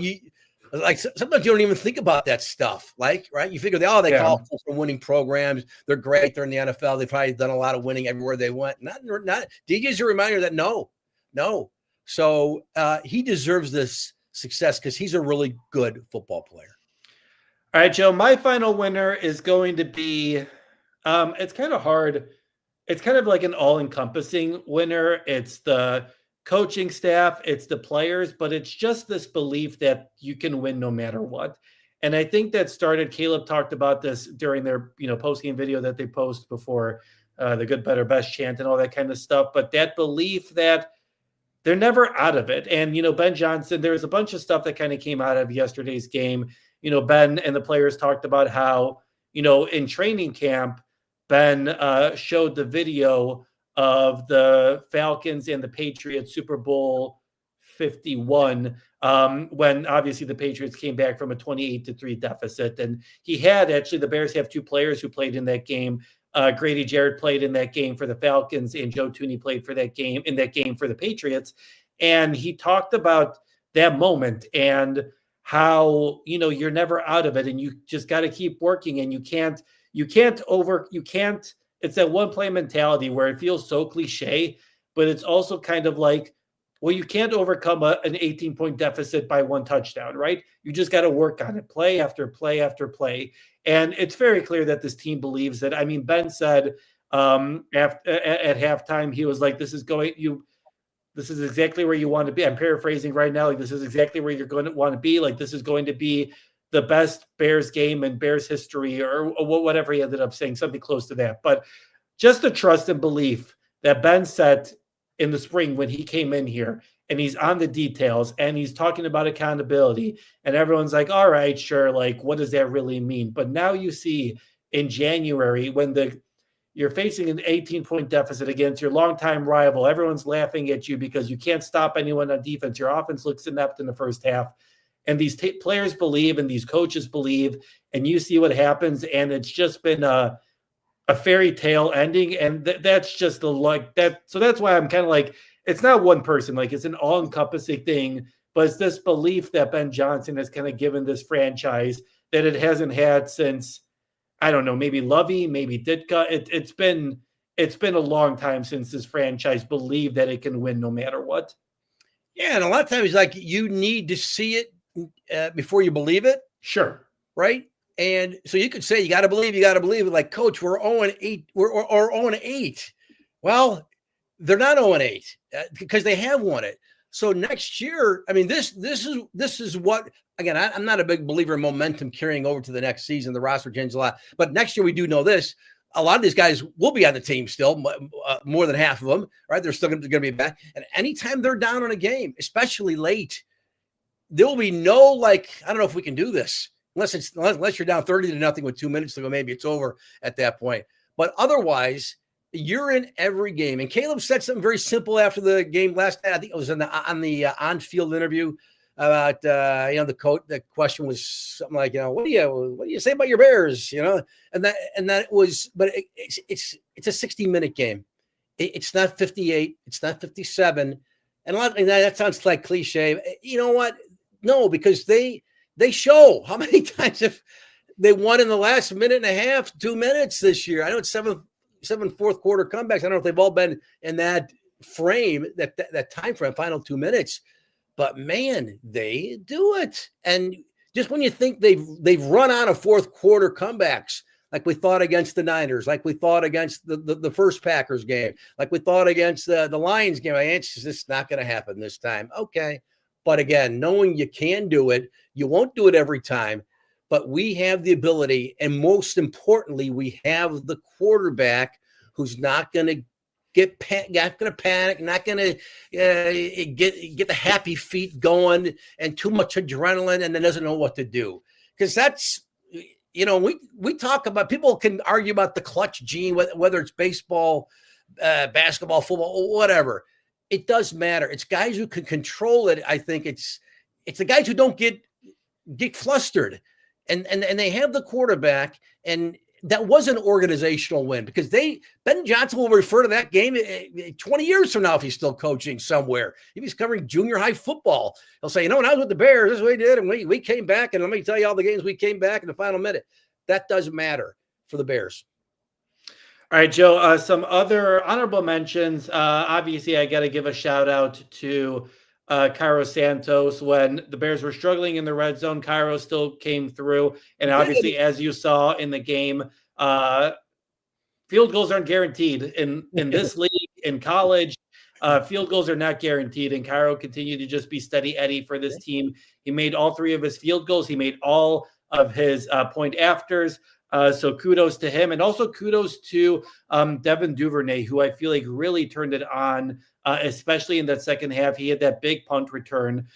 Like sometimes you don't even think about that stuff. Like, right? You figure they call from winning programs. They're great. They're in the NFL. They've probably done a lot of winning everywhere they went. Not DJ's a reminder that no. So he deserves this success because he's a really good football player. All right, Joe, my final winner is going to be, it's kind of hard. It's kind of like an all-encompassing winner. It's the coaching staff, it's the players, but it's just this belief that you can win no matter what. And I think that started, Caleb talked about this during their, post-game video that they post before the good, better, best chant and all that kind of stuff. But that belief that they're never out of it. And, Ben Johnson, there was a bunch of stuff that kind of came out of yesterday's game. Ben and the players talked about how, in training camp, Ben showed the video of the Falcons and the Patriots Super Bowl 51, when obviously the Patriots came back from a 28-3 deficit. And the Bears have two players who played in that game. Grady Jarrett played in that game for the Falcons, and Joe Thuney played for that game for the Patriots. And he talked about that moment and how, you're never out of it, and you just got to keep working, and you can't, it's that one play mentality where it feels so cliche, but it's also kind of like, well, you can't overcome an 18-point deficit by one touchdown, right? You just got to work on it, play after play after play. And it's very clear that this team believes that. I mean, Ben said at halftime, he was like, this is exactly where you want to be. I'm paraphrasing right now. Like, this is exactly where you're going to want to be. Like, this is going to be the best Bears game in Bears history, or whatever he ended up saying, something close to that. But just the trust and belief that Ben set in the spring when he came in here, and he's on the details, and he's talking about accountability, and everyone's like, all right, sure. Like, what does that really mean? But now you see in January, when you're facing an 18-point deficit against your longtime rival, everyone's laughing at you because you can't stop anyone on defense. Your offense looks inept in the first half. And these players believe, and these coaches believe, and you see what happens. And it's just been a fairy tale ending. And that's just So that's why I'm kind of like, it's not one person. Like, it's an all-encompassing thing. But it's this belief that Ben Johnson has kind of given this franchise that it hasn't had since, I don't know, maybe Lovey, maybe Ditka. It's been a long time since this franchise believed that it can win no matter what. Yeah, and a lot of times, like, you need to see it before you believe it. Sure. Right? And so you could say you got to believe it. Like, coach, we're 0-8. We're 0-8. Well, they're not 0-8 because they have won it. So next year, I mean, this is what, again, I'm not a big believer in momentum carrying over to the next season. The roster changes a lot. But next year we do know this. A lot of these guys will be on the team still, more than half of them, right? They're still going to be back. And anytime they're down on a game, especially late, there will be no, like, I don't know if we can do this unless you're down 30-0 with 2 minutes to go. Maybe it's over at that point. But otherwise, you're in every game. And Caleb said something very simple after the game last night. I think it was on the on-field interview about the coach. The question was something like, what do you say about your Bears? And that was, but it's a 60-minute game. It's not 58. It's not 57. And a lot, and that sounds like cliche. You know what? No, because they show how many times if they won in the last minute and a half, 2 minutes this year. I know it's seven fourth quarter comebacks. I don't know if they've all been in that frame, that time frame, final 2 minutes. But man, they do it. And just when you think they've run out of fourth quarter comebacks, like we thought against the Niners, like we thought against the first Packers game, like we thought against the Lions game, it's just not going to happen this time. Okay. But again, knowing you can do it, you won't do it every time, but we have the ability. And most importantly, we have the quarterback who's not going to not going to panic, not going to get the happy feet going and too much adrenaline, and then doesn't know what to do. Because that's, we talk about, people can argue about the clutch gene, whether it's baseball, basketball, football, whatever. It does matter. It's guys who can control it. I think it's the guys who don't get flustered, and they have the quarterback. And that was an organizational win because Ben Johnson will refer to that game 20 years from now if he's still coaching somewhere. If he's covering junior high football, he'll say, when I was with the Bears, this is what we did, and we came back, and let me tell you all the games we came back in the final minute. That doesn't matter for the Bears. All right, Joe, some other honorable mentions. Obviously, I got to give a shout out to Cairo Santos. When the Bears were struggling in the red zone, Cairo still came through. And obviously, as you saw in the game, field goals aren't guaranteed in this league, in college. Field goals are not guaranteed, and Cairo continued to just be steady Eddie for this team. He made all 3 of his field goals. He made all of his point afters. So kudos to him, and also kudos to Devin Duvernay, who I feel like really turned it on, especially in that second half. He had that big punt return,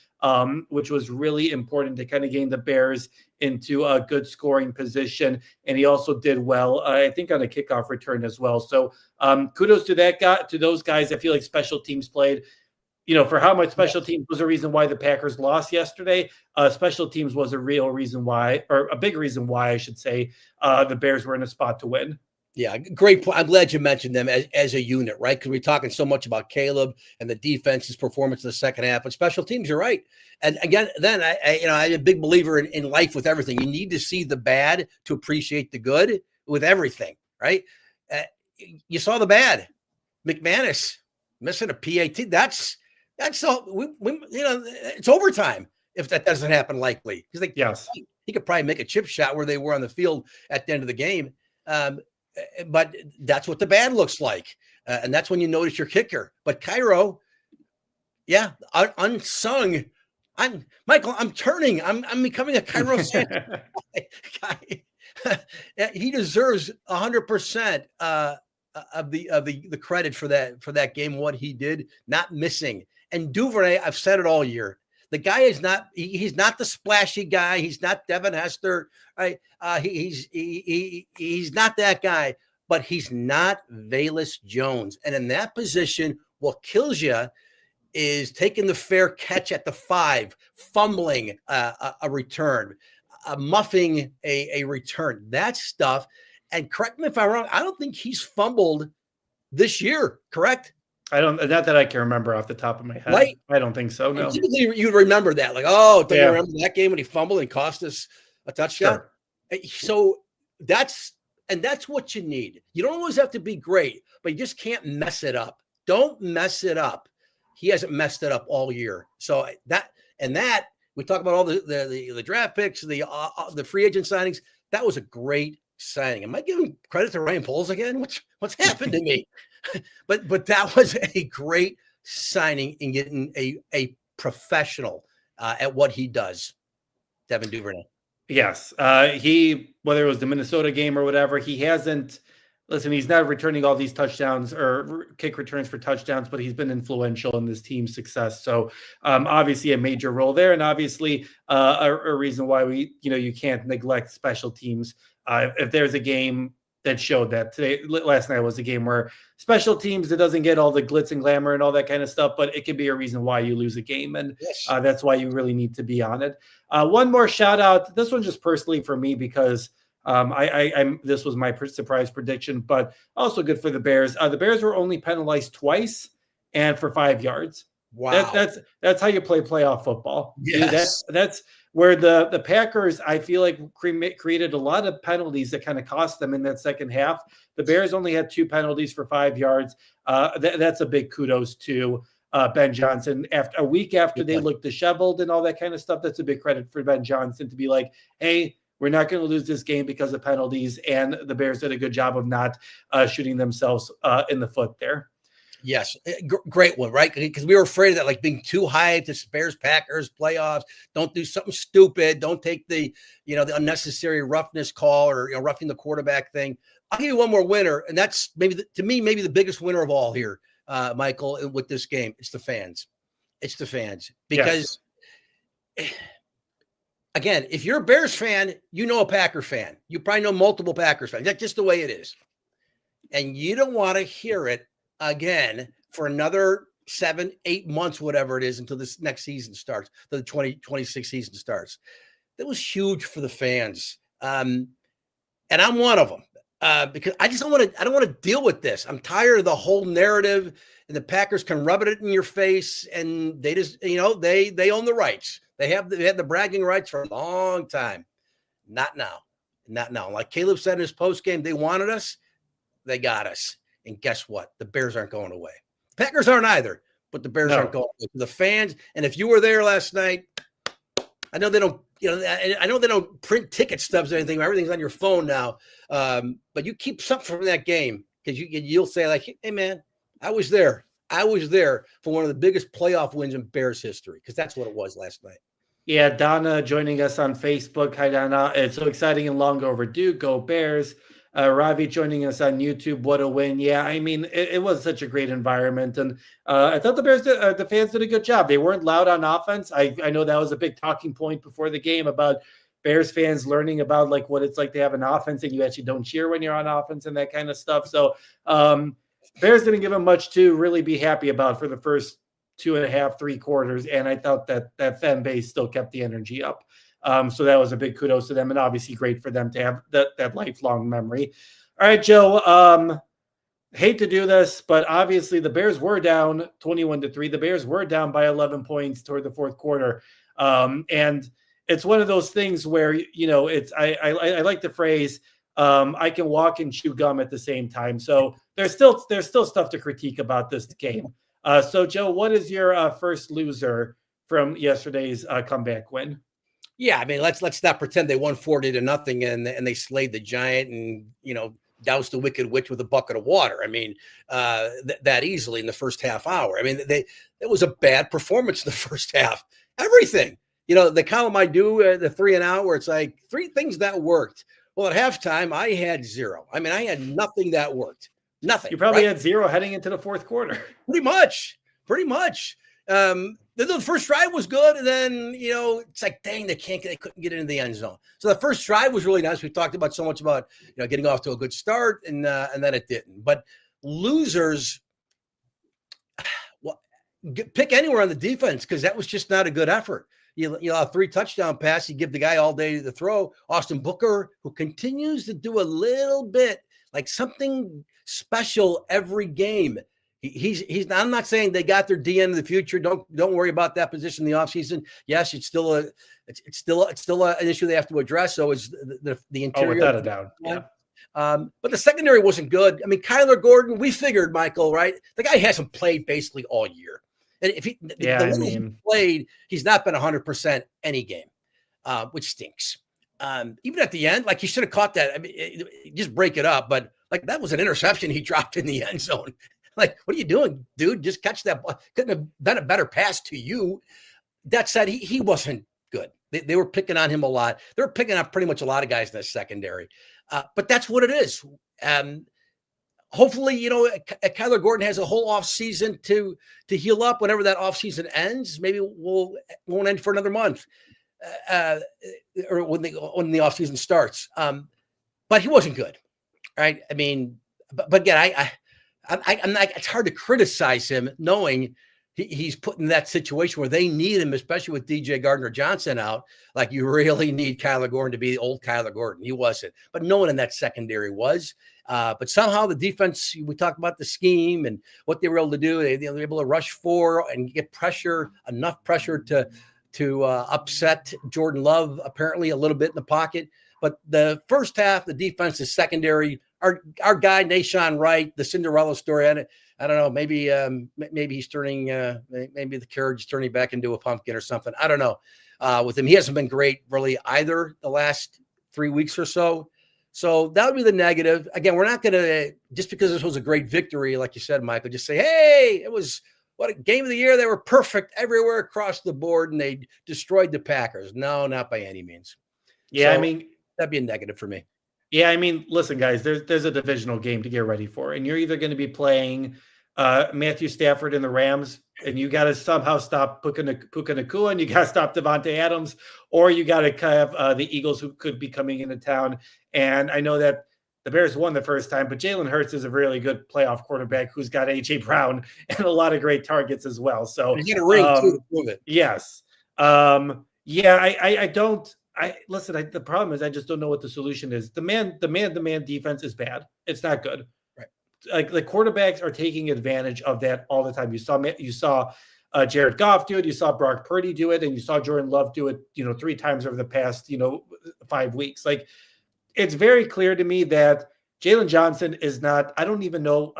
which was really important to kind of gain the Bears into a good scoring position. And he also did well, I think, on a kickoff return as well. So kudos to that guy, to those guys. I feel like special teams played. For how much special teams was a reason why the Packers lost yesterday. Special teams was a real reason why, or a big reason why, I should say, the Bears were in a spot to win. Yeah, great point. I'm glad you mentioned them as a unit, right? Because we're talking so much about Caleb and the defense's performance in the second half, but special teams, you're right. And again, then I'm a big believer in life with everything. You need to see the bad to appreciate the good with everything, right? You saw the bad. McManus missing a PAT. That's all. It's overtime if that doesn't happen. Likely because he could probably make a chip shot where they were on the field at the end of the game. But that's what the bad looks like, and that's when you notice your kicker. But Cairo, unsung. Michael. I'm turning. I'm becoming a Cairo Santos guy. He deserves 100% of the credit for that game. What he did, not missing. And Duvernay, I've said it all year. The guy is not. He's not the splashy guy. He's not Devin Hester. Right? He's not that guy. But he's not Velus Jones. And in that position, what kills you is taking the fair catch at the 5, fumbling a return, muffing a return. That stuff. And correct me if I'm wrong. I don't think he's fumbled this year. Correct? Not that I can remember off the top of my head. Right? I don't think so. No. Typically, you remember that, like, you remember that game when he fumbled and cost us a touchdown. Sure. So that's what you need. You don't always have to be great, but you just can't mess it up. Don't mess it up. He hasn't messed it up all year. So that we talk about all the draft picks, the free agent signings. That was a great signing. Am I giving credit to Ryan Poles again? What's happened to me? But that was a great signing in getting a professional at what he does, Devin Duvernay. Yes. He, whether it was the Minnesota game or whatever, he's not returning all these touchdowns or kick returns for touchdowns, but he's been influential in this team's success. So obviously a major role there, and obviously a reason why you can't neglect special teams. If there's a game that showed that last night was a game where special teams, it doesn't get all the glitz and glamour and all that kind of stuff, but it could be a reason why you lose a game. And that's why you really need to be on it. One more shout out. This one just personally for me, because this was my surprise prediction, but also good for the Bears. The Bears were only penalized twice and for 5 yards. Wow. That's how you play playoff football. Yes. That's where the Packers, I feel like, created a lot of penalties that kind of cost them in that second half. The Bears only had 2 penalties for 5 yards. That's a big kudos to Ben Johnson. A week after they looked disheveled and all that kind of stuff, that's a big credit for Ben Johnson to be like, hey, we're not going to lose this game because of penalties. And the Bears did a good job of not shooting themselves in the foot there. Yes, great one, right? Because we were afraid of that, like being too hyped. It's Bears, Packers, playoffs. Don't do something stupid. Don't take the the unnecessary roughness call or roughing the quarterback thing. I'll give you one more winner, and that's maybe the biggest winner of all here, Michael, with this game. It's the fans. It's the fans because. Yes. Again, if you're a Bears fan, you know a Packer fan. You probably know multiple Packers fans. That's just the way it is. And you don't want to hear it again for another 7-8 months, whatever it is, until this next season starts, the 2026 season starts. That was huge for the fans. And I'm one of them. because I just I don't want to deal with this. I'm tired of the whole narrative, and the Packers can rub it in your face, and they just, they own the rights. They had the bragging rights for a long time. Not now. Not now. Like Caleb said in his post game, they wanted us, they got us. And guess what? The Bears aren't going away. Packers aren't either, but the Bears aren't going away. The fans, and if you were there last night, I know they don't, I know they don't print ticket stubs or anything. Everything's on your phone now. But you keep something from that game, because you'll say, like, hey, man, I was there. I was there for one of the biggest playoff wins in Bears history, because that's what it was last night. Yeah, Donna joining us on Facebook. Hi, Donna. It's so exciting and long overdue. Go Bears. Ravi joining us on YouTube. What a win. Yeah, I mean, it was such a great environment. And I thought the fans did a good job. They weren't loud on offense. I know that was a big talking point before the game about Bears fans learning about like what it's like to have an offense and you actually don't cheer when you're on offense and that kind of stuff. So Bears didn't give them much to really be happy about for the first 2.5, 3 quarters. And I thought that fan base still kept the energy up. So that was a big kudos to them, and obviously great for them to have that lifelong memory. All right, Joe, hate to do this, but obviously the Bears were down 21-3. The Bears were down by 11 points toward the fourth quarter. And it's one of those things where, I like the phrase, I can walk and chew gum at the same time. So there's still stuff to critique about this game. So Joe, what is your first loser from yesterday's comeback win? Yeah, I mean, let's not pretend they won 40-0 and they slayed the giant and doused the wicked witch with a bucket of water. I mean, that easily in the first half hour. I mean, it was a bad performance in the first half. Everything, the column I do, the 3 and out, where it's like 3 things that worked. Well, at halftime, I had 0. I mean, I had nothing that worked. Nothing. You probably had 0 heading into the fourth quarter. Pretty much. The first drive was good, and then it's like, dang, they couldn't get into the end zone. So the first drive was really nice. We talked about so much about getting off to a good start, and then it didn't. But losers, pick anywhere on the defense, because that was just not a good effort. You a 3 touchdown pass, you give the guy all day to throw. Austin Booker, who continues to do a little bit like something special every game. He's. I'm not saying they got their DN in the future. Don't worry about that position in the offseason. Yes, it's still an issue they have to address. So is the interior. Oh, without a doubt. Yeah. But the secondary wasn't good. I mean, Kyler Gordon, we figured, Michael, right? The guy hasn't played basically all year. And if he played, he's not been 100% any game, which stinks. Even at the end, like, he should have caught that. I mean, just break it up. But like, that was an interception he dropped in the end zone. Like, what are you doing, dude? Just catch that ball. Couldn't have been a better pass to you. That said, he wasn't good. They were picking on him a lot. They were picking on pretty much a lot of guys in the secondary. But that's what it is. Hopefully, Kyler Gordon has a whole offseason to heal up. Whenever that offseason ends, maybe won't end for another month, or when the offseason starts. But he wasn't good, right? I mean, but again, I'm not. It's hard to criticize him knowing he's put in that situation where they need him, especially with DJ Gardner-Johnson out. Like, you really need Kyler Gordon to be the old Kyler Gordon. He wasn't, but no one in that secondary was. But somehow the defense, we talked about the scheme and what they were able to do. They were able to rush 4 and get enough pressure to upset Jordan Love, apparently a little bit in the pocket. But the first half, the defense is secondary. Our guy, Nahshon Wright, the Cinderella story. I don't know. Maybe he's turning. Maybe the carriage is turning back into a pumpkin or something. I don't know. With him, he hasn't been great really either the last 3 weeks or so. So that would be the negative. Again, we're not going to, just because this was a great victory, like you said, Michael, just say, hey, it was what a game of the year. They were perfect everywhere across the board, and they destroyed the Packers. No, not by any means. Yeah, so, I mean, that'd be a negative for me. Yeah, I mean, listen, guys, there's a divisional game to get ready for, and you're either going to be playing Matthew Stafford and the Rams, and you got to somehow stop Puka Nacua, and you got to stop Devontae Adams, or you got to have the Eagles, who could be coming into town. And I know that the Bears won the first time, but Jalen Hurts is a really good playoff quarterback who's got A.J. Brown and a lot of great targets as well. So he's going to ring too to prove it. Yes. I the problem is I just don't know what the solution is. The man defense is bad. It's not good. Right. Like the quarterbacks are taking advantage of that all the time. You saw Jared Goff do it. You saw Brock Purdy do it, and you saw Jordan Love do it. 3 times over the past 5 weeks. Like it's very clear to me that Jalen Johnson is not, I don't even know,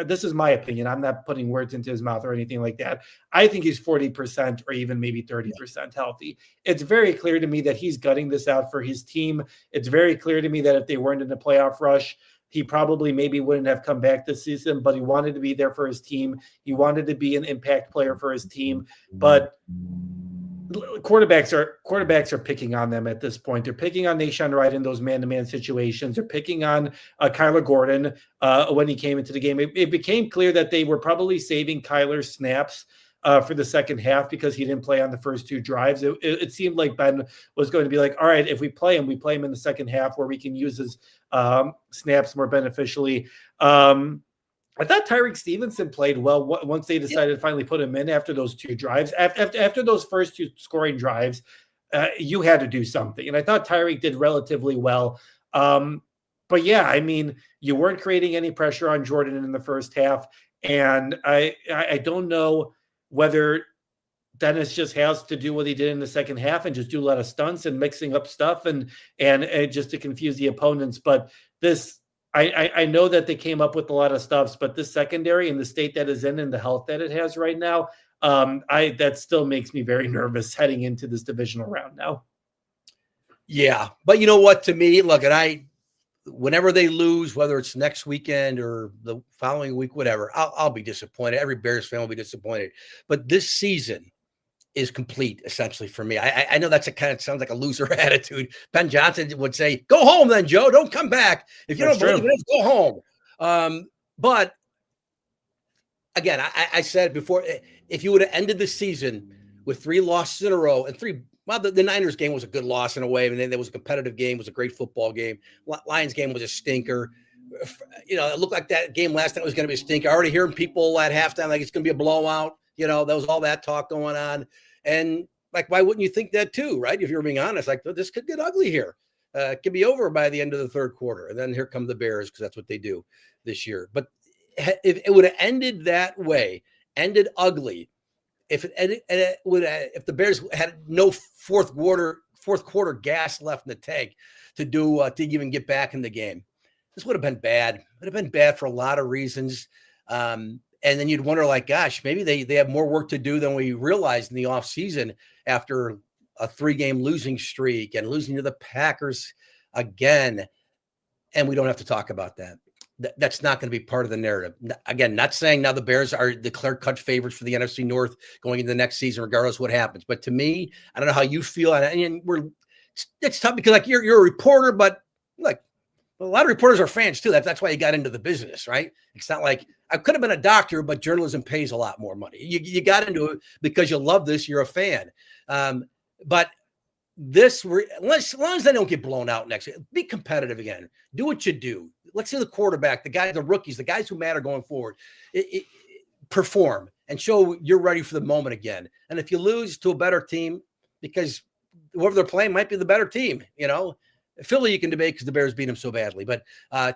this is my opinion. I'm not putting words into his mouth or anything like that. I think he's 40% or even maybe 30% healthy. It's very clear to me that he's gutting this out for his team. It's very clear to me that if they weren't in the playoff rush, he probably maybe wouldn't have come back this season, but he wanted to be there for his team. He wanted to be an impact player for his team, but quarterbacks are picking on them at this point. They're picking on Nahshon Wright in those man-to-man situations. They're picking on Kyler Gordon when he came into the game. It became clear that they were probably saving Kyler's snaps for the second half because he didn't play on the first 2 drives. It seemed like Ben was going to be like, all right, if we play him in the second half where we can use his snaps more beneficially. I thought Tyreek Stevenson played well once they decided to finally put him in after those 2 drives. After those first 2 scoring drives, you had to do something. And I thought Tyreek did relatively well. But yeah, I mean, you weren't creating any pressure on Jordan in the first half. And I don't know whether Dennis just has to do what he did in the second half and just do a lot of stunts and mixing up stuff and just to confuse the opponents. But this, I know that they came up with a lot of stuffs, but this secondary and the state that is in and the health that it has right now, that still makes me very nervous heading into this divisional round now. Yeah, but you know what? To me, look, whenever they lose, whether it's next weekend or the following week, whatever, I'll be disappointed. Every Bears fan will be disappointed. But this season is complete, essentially, for me. I know that's sounds like a loser attitude. Ben Johnson would say, go home then, Joe. Don't come back. If you don't believe in it, go home. But again, I said before, if you would have ended the season with 3 losses in a row and 3, well, the Niners game was a good loss in a way. And then there was a competitive game, it was a great football game. Lions game was a stinker. It looked like that game last night was going to be a stinker. I already hearing people at halftime like it's going to be a blowout. There was all that talk going on. And like, why wouldn't you think that too, right? If you're being honest, like, this could get ugly here. It could be over by the end of the third quarter. And then here come the Bears, because that's what they do this year. But if it would have ended that way, ended ugly, if the Bears had no fourth quarter gas left in the tank to even get back in the game, this would have been bad. It would have been bad for a lot of reasons. And then you'd wonder, like, gosh, maybe they have more work to do than we realized in the offseason after a 3-game losing streak and losing to the Packers again. And we don't have to talk about that. That's not going to be part of the narrative. Again, not saying now the Bears are the clear-cut favorites for the NFC North going into the next season, regardless of what happens. But to me, I don't know how you feel. And it's tough because, like, you're a reporter, but like, a lot of reporters are fans too. That's why you got into the business, right? It's not like I could have been a doctor, but journalism pays a lot more money. You got into it because you love this. You're a fan. But as long as they don't get blown out next year, be competitive again. Do what you do. Let's see the quarterback, the rookies, the guys who matter going forward, perform and show you're ready for the moment again. And if you lose to a better team, because whoever they're playing might be the better team, Philly you can debate because the Bears beat them so badly. But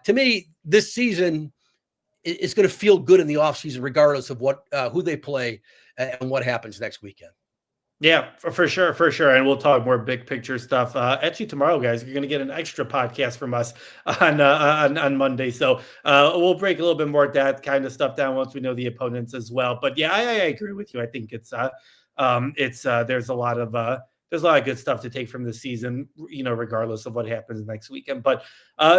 to me, this season is going to feel good in the offseason, regardless of who they play and what happens next weekend. Yeah, for sure. And we'll talk more big picture stuff. Actually, tomorrow, guys, you're going to get an extra podcast from us on Monday. So we'll break a little bit more of that kind of stuff down once we know the opponents as well. But yeah, I agree with you. I think there's a lot of good stuff to take from the season, regardless of what happens next weekend. But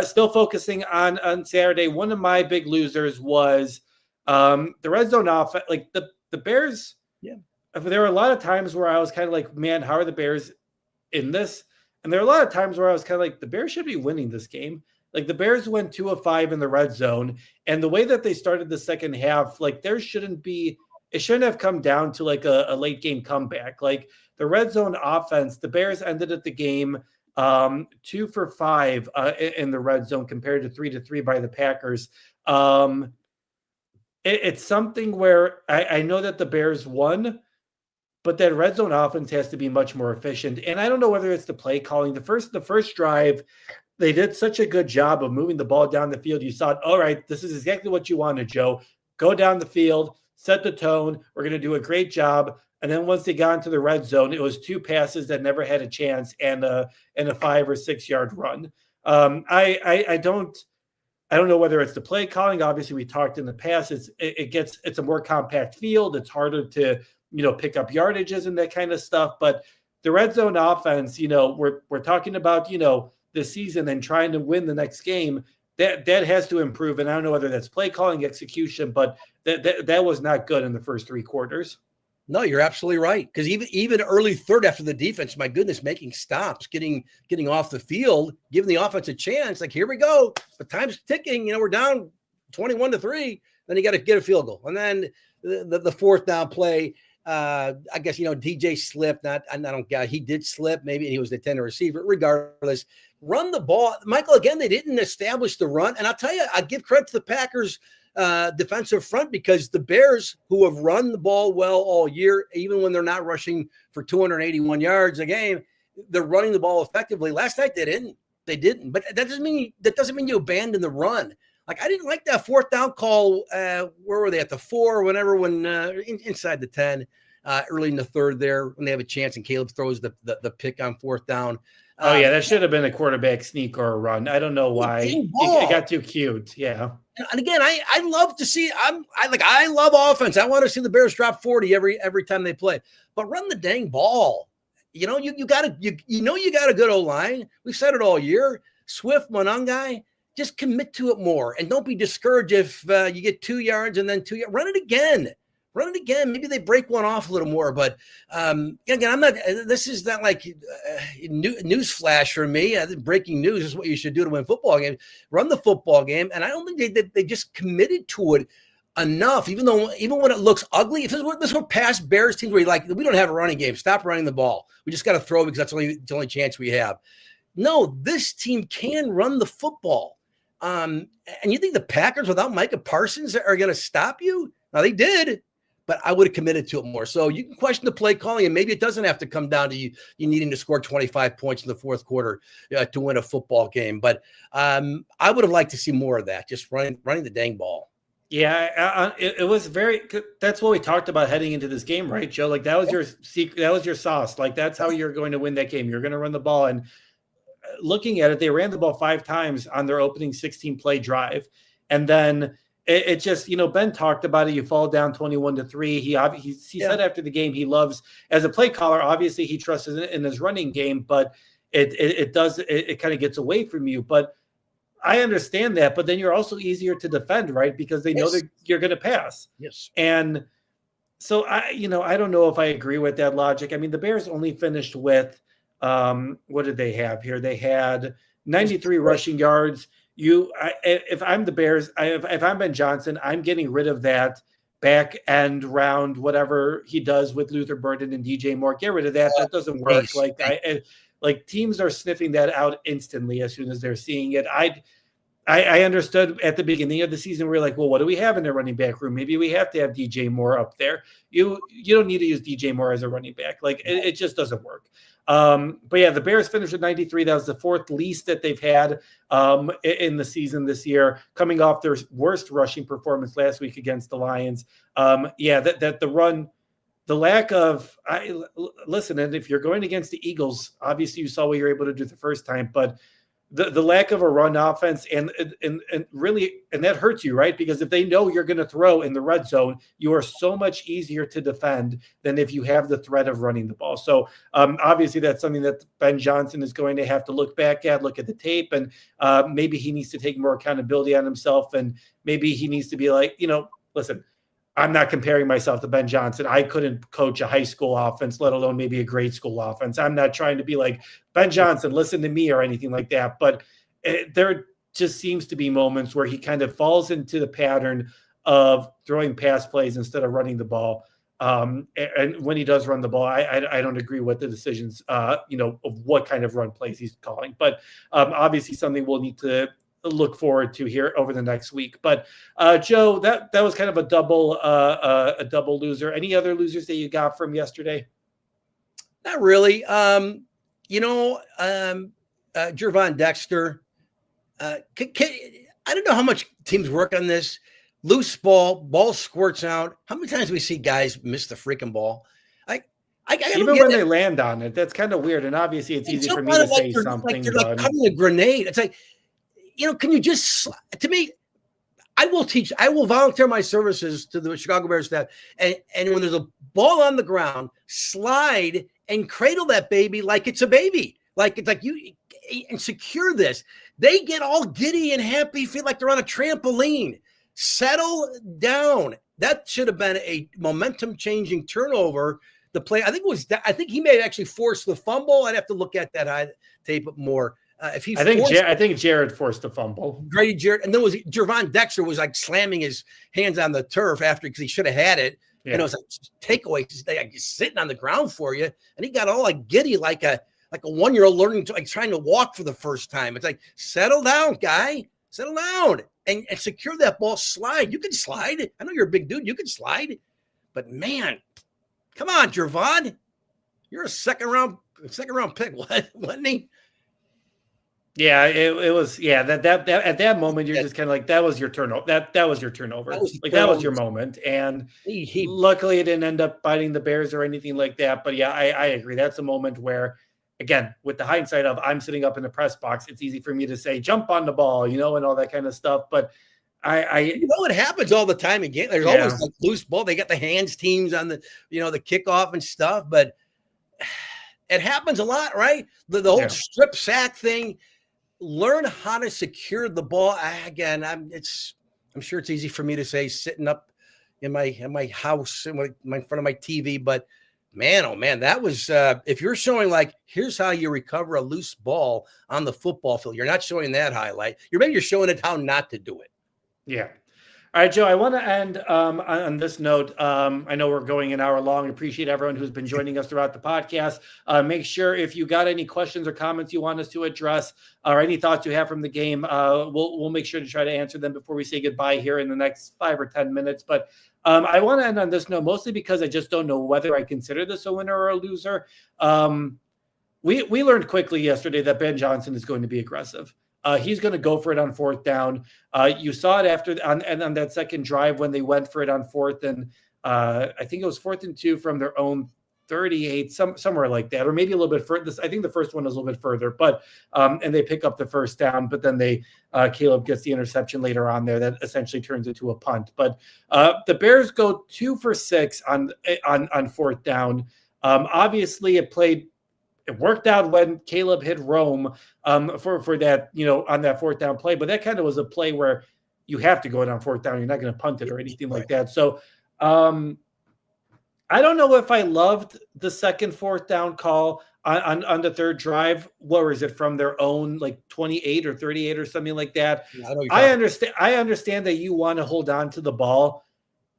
still focusing on Saturday, one of my big losers was the red zone offense. Like the Bears. Yeah. There were a lot of times where I was kind of like, man, how are the Bears in this? And there are a lot of times where I was kind of like, the Bears should be winning this game. Like the Bears went 2 of 5 in the red zone. And the way that they started the second half, like it shouldn't have come down to like a late game comeback. Like the red zone offense, the Bears ended at the game 2 for 5 in the red zone compared to 3-3 by the Packers. It's something where I know that the Bears won, but that red zone offense has to be much more efficient. And I don't know whether it's the play calling. The first drive, they did such a good job of moving the ball down the field. You thought, all right, this is exactly what you wanted, Joe. Go down the field, set the tone. We're going to do a great job. And then once they got into the red zone, it was 2 passes that never had a chance and a 5 or 6 yard run. I don't know whether it's the play calling. Obviously, we talked in the past. It's a more compact field. It's harder to pick up yardages and that kind of stuff. But the red zone offense, we're talking about this season and trying to win the next game. That has to improve. And I don't know whether that's play calling, execution, but that was not good in the first 3 quarters. No, you're absolutely right. Because even early third after the defense, my goodness, making stops, getting off the field, giving the offense a chance. Like, here we go. The time's ticking. We're down 21-3. Then you got to get a field goal. And then the fourth down play, I guess, DJ slipped. I don't get it. He did slip. Maybe he was the tender receiver. Regardless, run the ball. Michael, again, they didn't establish the run. And I'll tell you, I give credit to the Packers defensive front, because the Bears, who have run the ball well all year, even when they're not rushing for 281 yards a game, they're running the ball effectively. Last night they didn't, but that doesn't mean you abandon the run. Like, I didn't like that fourth down call. Where were they, at the 4 or whenever, when inside the 10, early in the third there, when they have a chance and Caleb throws the pick on fourth down. Oh yeah, that should have been a quarterback sneak or a run. I don't know why it got too cute. Yeah. And again, I love to see. I love offense. I want to see the Bears drop 40 every time they play. But run the dang ball. You got a good O-line. We've said it all year. Swift, Monangai, just commit to it more, and don't be discouraged if you get 2 yards and then 2 yards. Run it again. Maybe they break one off a little more, but again, this is not like news flash for me. Breaking news is what you should do to win football games. Run the football game. And I don't think they just committed to it enough, even when it looks ugly. If this were past Bears teams where you're like, we don't have a running game, stop running the ball. We just got to throw because that's the only chance we have. No, this team can run the football. And you think the Packers without Micah Parsons are going to stop you? Now, they did. But I would have committed to it more. So you can question the play calling, and maybe it doesn't have to come down to you needing to score 25 points in the fourth quarter to win a football game. But I would have liked to see more of that, just running the dang ball. Yeah, it was very – that's what we talked about heading into this game, right, Joe? Like, that was your secret, that was your sauce. Like, that's how you're going to win that game. You're going to run the ball. And looking at it, they ran the ball 5 times on their opening 16-play drive. And then – it just, Ben talked about it. You fall down 21-3. He said after the game he loves, as a play caller, obviously he trusts in his running game, but it kind of gets away from you. But I understand that. But then you're also easier to defend, right? Because they know that you're going to pass. Yes. And so I don't know if I agree with that logic. I mean, the Bears only finished with what did they have here? They had 93 rushing yards. If I'm the Bears, if I'm Ben Johnson, I'm getting rid of that back end round, whatever he does with Luther Burden and DJ Moore. Get rid of that. That doesn't work. Like teams are sniffing that out instantly as soon as they're seeing it. I understood at the beginning of the season, we were like, well, what do we have in the running back room? Maybe we have to have DJ Moore up there. You don't need to use DJ Moore as a running back. Like it just doesn't work. But yeah, the Bears finished with 93. That was the 4th least that they've had in the season this year, coming off their worst rushing performance last week against the Lions. That the run, the lack of listen, and if you're going against the Eagles, obviously you saw what you were able to do the first time, but the lack of a run offense and really, and that hurts you, right? Because if they know you're going to throw in the red zone, you are so much easier to defend than if you have the threat of running the ball. So obviously that's something that Ben Johnson is going to have to look back at, look at the tape, and maybe he needs to take more accountability on himself, and maybe he needs to be like, listen, I'm not comparing myself to Ben Johnson. I couldn't coach a high school offense, let alone maybe a grade school offense. I'm not trying to be like Ben Johnson, listen to me or anything like that. But there just seems to be moments where he kind of falls into the pattern of throwing pass plays instead of running the ball. And when he does run the ball, I don't agree with the decisions, of what kind of run plays he's calling. But obviously something we'll need to look forward to here over the next week. But Joe, that was kind of a double loser. Any other losers that you got from yesterday? Not really. Jervon Dexter. I don't know how much teams work on this. Loose ball squirts out. How many times do we see guys miss the freaking ball? Even when they land on it, that's kind of weird. And obviously, it's easy for me to say something. Like they're like cutting a grenade. It's like, can you just? To me, I will volunteer my services to the Chicago Bears staff. And when there's a ball on the ground, slide and cradle that baby like it's a baby. Like it's like you and secure this. They get all giddy and happy, feel like they're on a trampoline. Settle down. That should have been a momentum-changing turnover. The play, I think he may have actually forced the fumble. I'd have to look at that high tape more. I think Jared forced the fumble. Grady Jarrett, and then Jervon Dexter was like slamming his hands on the turf after because he should have had it. Yeah. And it was like takeaway, just sitting on the ground for you, and he got all like giddy like a 1-year-old learning to trying to walk for the first time. It's like, settle down, guy, settle down, and secure that ball. Slide. You can slide. I know you're a big dude. You can slide, but man. Come on, Jervon. You're a second round pick, wasn't he? Yeah, it was. Yeah, that at that moment you're just kind of like, that was your turnover. That was your turnover. That was your moment. And luckily it didn't end up biting the Bears or anything like that. But yeah, I agree. That's a moment where, again, with the hindsight of I'm sitting up in the press box, it's easy for me to say jump on the ball, and all that kind of stuff. But it happens all the time again. There's always like loose ball. They got the hands teams on the the kickoff and stuff, but it happens a lot, right? The whole strip sack thing. Learn how to secure the ball. I'm sure it's easy for me to say sitting up in my house in front of my TV, but man, oh man, that was if you're showing like here's how you recover a loose ball on the football field, you're not showing that highlight. You're showing it how not to do it. Yeah. All right, Joe, I want to end on this note. I know we're going an hour long. I appreciate everyone who's been joining us throughout the podcast. Make sure if you got any questions or comments you want us to address or any thoughts you have from the game, we'll make sure to try to answer them before we say goodbye here in the next 5 or 10 minutes. But I want to end on this note, mostly because I just don't know whether I consider this a winner or a loser. We learned quickly yesterday that Ben Johnson is going to be aggressive. He's going to go for it on 4th down. You saw it on that second drive when they went for it on 4th and I think it was 4th and 2 from their own 38, somewhere like that, or maybe a little bit further. I think the first one was a little bit further, but and they pick up the 1st down. But then Caleb gets the interception later on there that essentially turns into a punt. But the Bears go 2 for 6 on 4th down. Obviously, it worked out when Caleb hit Rome for that, on that 4th down play. But that kind of was a play where you have to go down 4th down. You're not going to punt it or anything like that. So I don't know if I loved the second 4th down call on the 3rd drive. What was it, from their own like 28 or 38 or something like that? I understand that you want to hold on to the ball.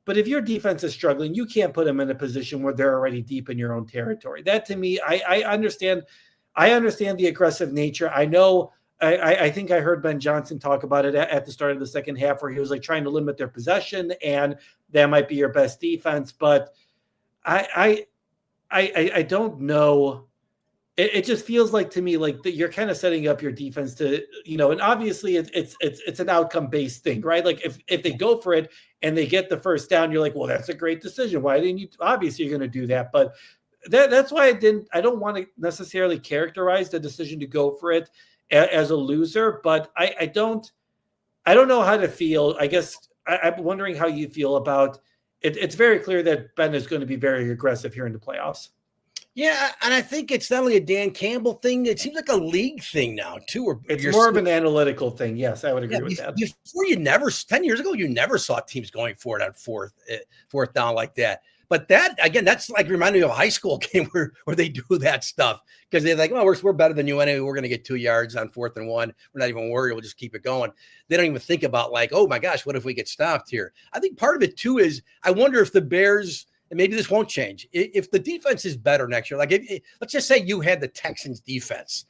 But if your defense is struggling, you can't put them in a position where they're already deep in your own territory. That, to me, I understand. I understand the aggressive nature. I know. I think I heard Ben Johnson talk about it at the start of the second half, where he was like trying to limit their possession, and that might be your best defense. But I don't know. It just feels like to me like that you're kind of setting up your defense to, and obviously it's an outcome based thing, right? Like if they go for it and they get the 1st down, you're like, well, that's a great decision. Why didn't you? Obviously, you're going to do that, but that's why I don't want to necessarily characterize the decision to go for it as a loser, but I don't know how to feel. I guess I'm wondering how you feel about it. It's very clear that Ben is going to be very aggressive here in the playoffs. Yeah, and I think it's not only a Dan Campbell thing. It seems like a league thing now, too. It's more of an analytical thing. Yes, I would agree with that. Before 10 years ago, you never saw teams going for it on 4th down like that. But that, again, that's like reminding me of a high school game where they do that stuff because they're like, oh, we're better than you anyway. We're going to get 2 yards on 4th and 1. We're not even worried. We'll just keep it going. They don't even think about like, oh, my gosh, what if we get stopped here? I think part of it, too, is I wonder if the Bears – and maybe this won't change. If the defense is better next year, like let's just say you had the Texans defense,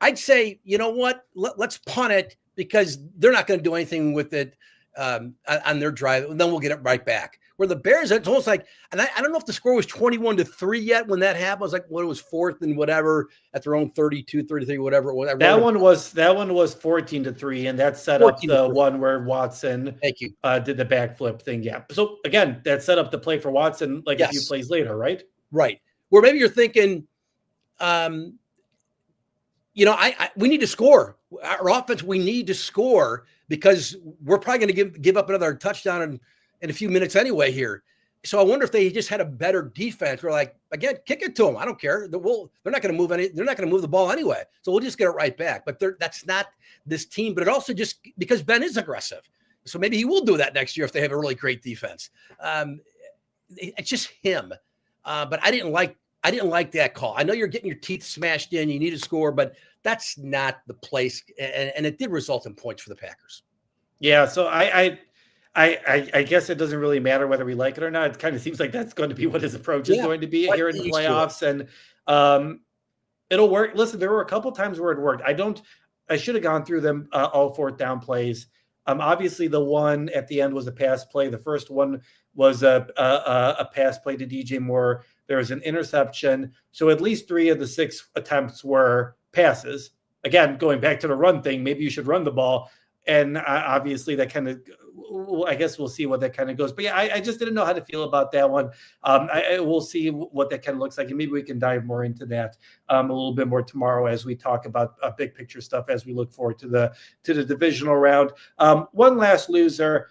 I'd say, you know what? Let's punt it, because they're not going to do anything with it on their drive. And then we'll get it right back. Where the Bears, it's almost like, and I don't know if the score was 21-3 yet when that happened. It was like, what, it was fourth and whatever at their own 32, 33, whatever it was. That one was 14-3, and that set up the one where Watson did the backflip thing. Yeah. So again, that set up the play for Watson like a few plays later, right? Right. Where maybe you're thinking, we need to score. Our offense, we need to score because we're probably going to give up another touchdown in a few minutes anyway here. So I wonder if they just had a better defense. We're like, again, kick it to them. I don't care. They're not going to move they're not going to move the ball anyway. So we'll just get it right back. But that's not this team. But it also just because Ben is aggressive. So maybe he will do that next year if they have a really great defense. It's just him. But I didn't like that call. I know you're getting your teeth smashed in. You need to score, but that's not the place. And it did result in points for the Packers. Yeah. So I guess it doesn't really matter whether we like it or not. It kind of seems like that's going to be what his approach is going to be here in the playoffs. And it'll work. Listen, there were a couple times where it worked. I should have gone through them all fourth down plays. Obviously the one at the end was a pass play. The first one was a pass play to DJ Moore. There was an interception. So at least 3 of the 6 attempts were passes. Again, going back to the run thing, maybe you should run the ball. And obviously that kind of, I guess we'll see what that kind of goes. But yeah, I just didn't know how to feel about that one. We'll see what that kind of looks like. And maybe we can dive more into that a little bit more tomorrow as we talk about big picture stuff as we look forward to the divisional round. One last loser.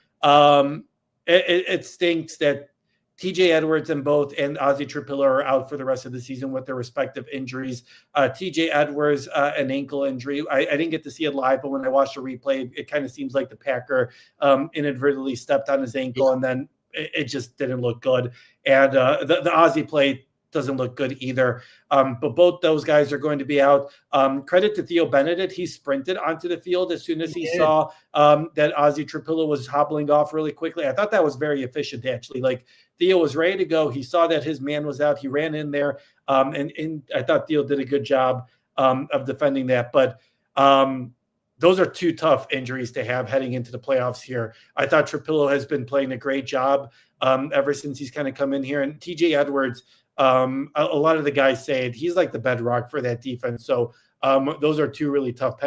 It stinks that TJ Edwards and Ozzie Trapilo are out for the rest of the season with their respective injuries. TJ Edwards, an ankle injury. I didn't get to see it live, but when I watched the replay, it kind of seems like the Packer inadvertently stepped on his ankle, and then it just didn't look good. And the Ozzie play doesn't look good either. But both those guys are going to be out. Credit to Theo Benedict. He sprinted onto the field as soon as he saw that Ozzie Trapilo was hobbling off really quickly. I thought that was very efficient, actually. Like, Theo was ready to go. He saw that his man was out. He ran in there. And I thought Theo did a good job of defending that. But those are 2 tough injuries to have heading into the playoffs here. I thought Trapilo has been playing a great job ever since he's kind of come in here. And TJ Edwards, a lot of the guys say it, he's like the bedrock for that defense. So those are 2 really tough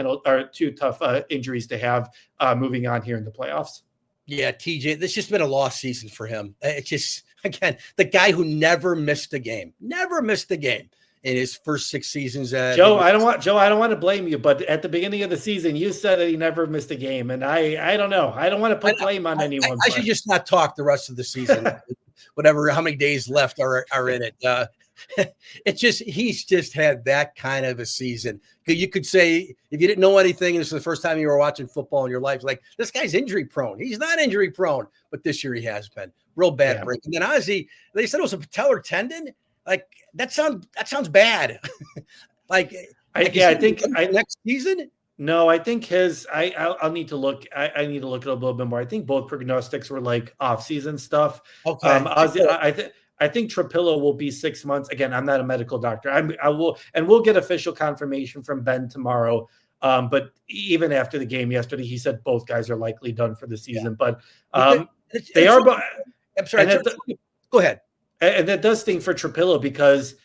injuries to have moving on here in the playoffs. Yeah, TJ, this just been a lost season for him. It's just, again, the guy who never missed a game in his first 6 seasons. Joe, I don't want to blame you, but at the beginning of the season, you said that he never missed a game, and I don't know. I don't want to put blame on anyone. I should just not talk the rest of the season. Whatever, how many days left are in it. It's just, he's just had that kind of a season. You could say, if you didn't know anything, this is the first time you were watching football in your life, like, this guy's injury prone. He's not injury prone, but this year he has been. Real bad break. And then Ozzie, they said it was a patellar tendon. Like, that sounds bad. I think next season. No, I think I'll need to look. I need to look at it a little bit more. I think both prognostics were like off-season stuff. Okay. I think Trapilo will be 6 months. Again, I'm not a medical doctor. We'll get official confirmation from Ben tomorrow. But even after the game yesterday, he said both guys are likely done for the season. Yeah. But they are. I'm sorry. Go ahead. And that does sting for Trapilo because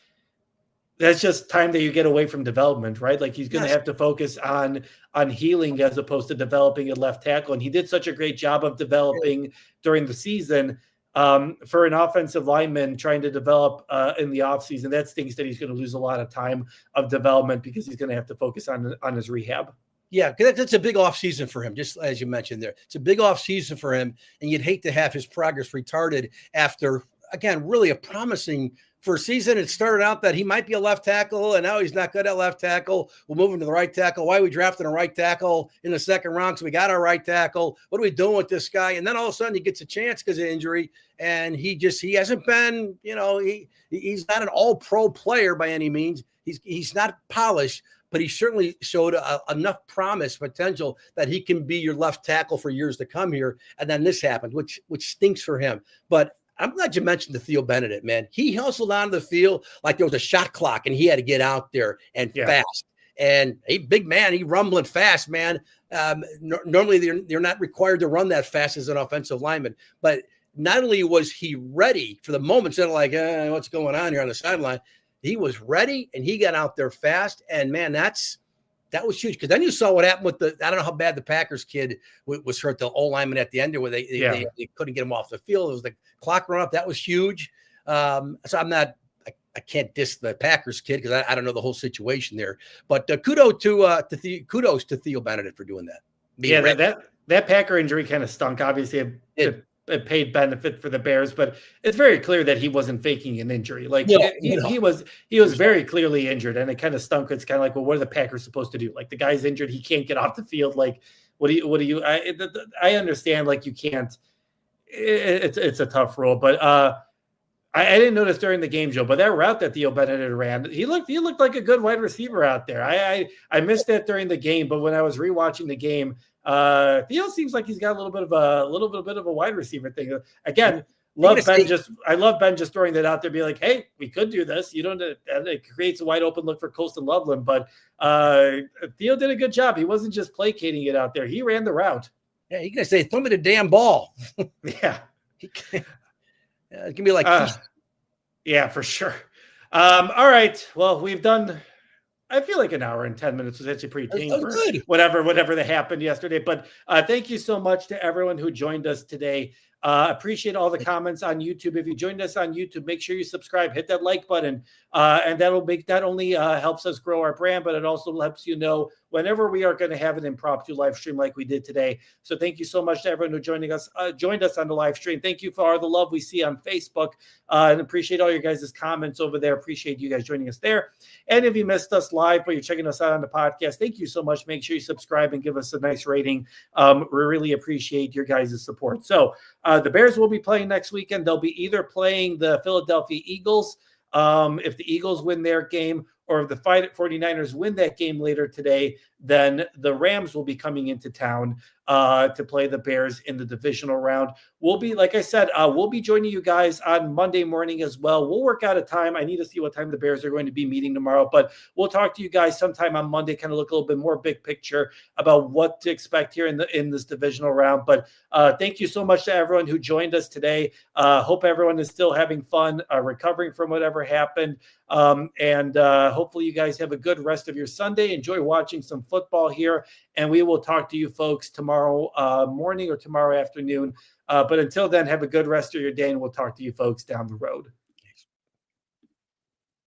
that's just time that you get away from development, right? Like, he's going to have to focus on healing as opposed to developing at left tackle. And he did such a great job of developing during the season. For an offensive lineman trying to develop in the offseason, that stings that he's going to lose a lot of time of development because he's going to have to focus on his rehab. Yeah, because that's a big offseason for him, just as you mentioned there. It's a big offseason for him, and you'd hate to have his progress retarded after, again, really a promising first season. It started out that he might be a left tackle, and now he's not good at left tackle. We'll move him to the right tackle. Why are we drafting a right tackle in the second round? Because we got our right tackle. What are we doing with this guy? And then all of a sudden he gets a chance because of injury, and he hasn't been, he's not an all-pro player by any means. He's not polished, but he certainly showed enough promise, potential that he can be your left tackle for years to come here. And then this happened, which stinks for him. But I'm glad you mentioned the Theo Benedict, man. He hustled onto the field like there was a shot clock and he had to get out there and fast. And a big man, he rumbling fast, man. Normally they're not required to run that fast as an offensive lineman, but not only was he ready for the moments that are like, what's going on here on the sideline, he was ready and he got out there fast. And man, that was huge. Because then you saw what happened with I don't know how bad the Packers kid was hurt, the O-lineman at the end there, where they couldn't get him off the field. It was the clock run up. That was huge. So I can't diss the Packers kid because I don't know the whole situation there. But kudos to Theo Benedict for doing that. That Packer injury kind of stunk. Obviously, it paid benefit for the Bears, but it's very clear that he wasn't faking an injury. Like he was very clearly injured, and it kind of stunk. It's kind of like, well, what are the Packers supposed to do? Like, the guy's injured, he can't get off the field. Like, what do you? I understand. Like, you can't. It's a tough rule, but I didn't notice during the game, Joe, but that route that Theo Benedict ran, he looked like a good wide receiver out there. I missed that during the game, but when I was rewatching the game, Theo seems like he's got a little bit of a wide receiver thing. Again, I love Ben just throwing that out there, be like, hey, we could do this. You don't. It creates a wide open look for Colston Loveland, but Theo did a good job. He wasn't just placating it out there. He ran the route. Yeah, you can say, throw me the damn ball. Yeah. It can be like, yeah, for sure. All right. Well, we've done, I feel like an hour and 10 minutes was actually pretty tame for whatever that happened yesterday. But thank you so much to everyone who joined us today. Appreciate all the comments on YouTube. If you joined us on YouTube, make sure you subscribe, hit that like button. And that only helps us grow our brand, but it also helps you know whenever we are going to have an impromptu live stream like we did today. So thank you so much to everyone who joined us on the live stream. Thank you for all the love we see on Facebook, and appreciate all your guys' comments over there. Appreciate you guys joining us there. And if you missed us live, but you're checking us out on the podcast, thank you so much. Make sure you subscribe and give us a nice rating. We really appreciate your guys' support. So the Bears will be playing next weekend. They'll be either playing the Philadelphia Eagles, if the Eagles win their game, or if the 49ers win that game later today, then the Rams will be coming into town to play the Bears in the divisional round. We'll be, like I said, we'll be joining you guys on Monday morning as well. We'll work out a time. I need to see what time the Bears are going to be meeting tomorrow, but we'll talk to you guys sometime on Monday, kind of look a little bit more big picture about what to expect here in this divisional round. But thank you so much to everyone who joined us today. Hope everyone is still having fun, recovering from whatever happened. And hopefully you guys have a good rest of your Sunday. Enjoy watching some football here, and we will talk to you folks tomorrow morning or tomorrow afternoon. But until then, have a good rest of your day, and we'll talk to you folks down the road.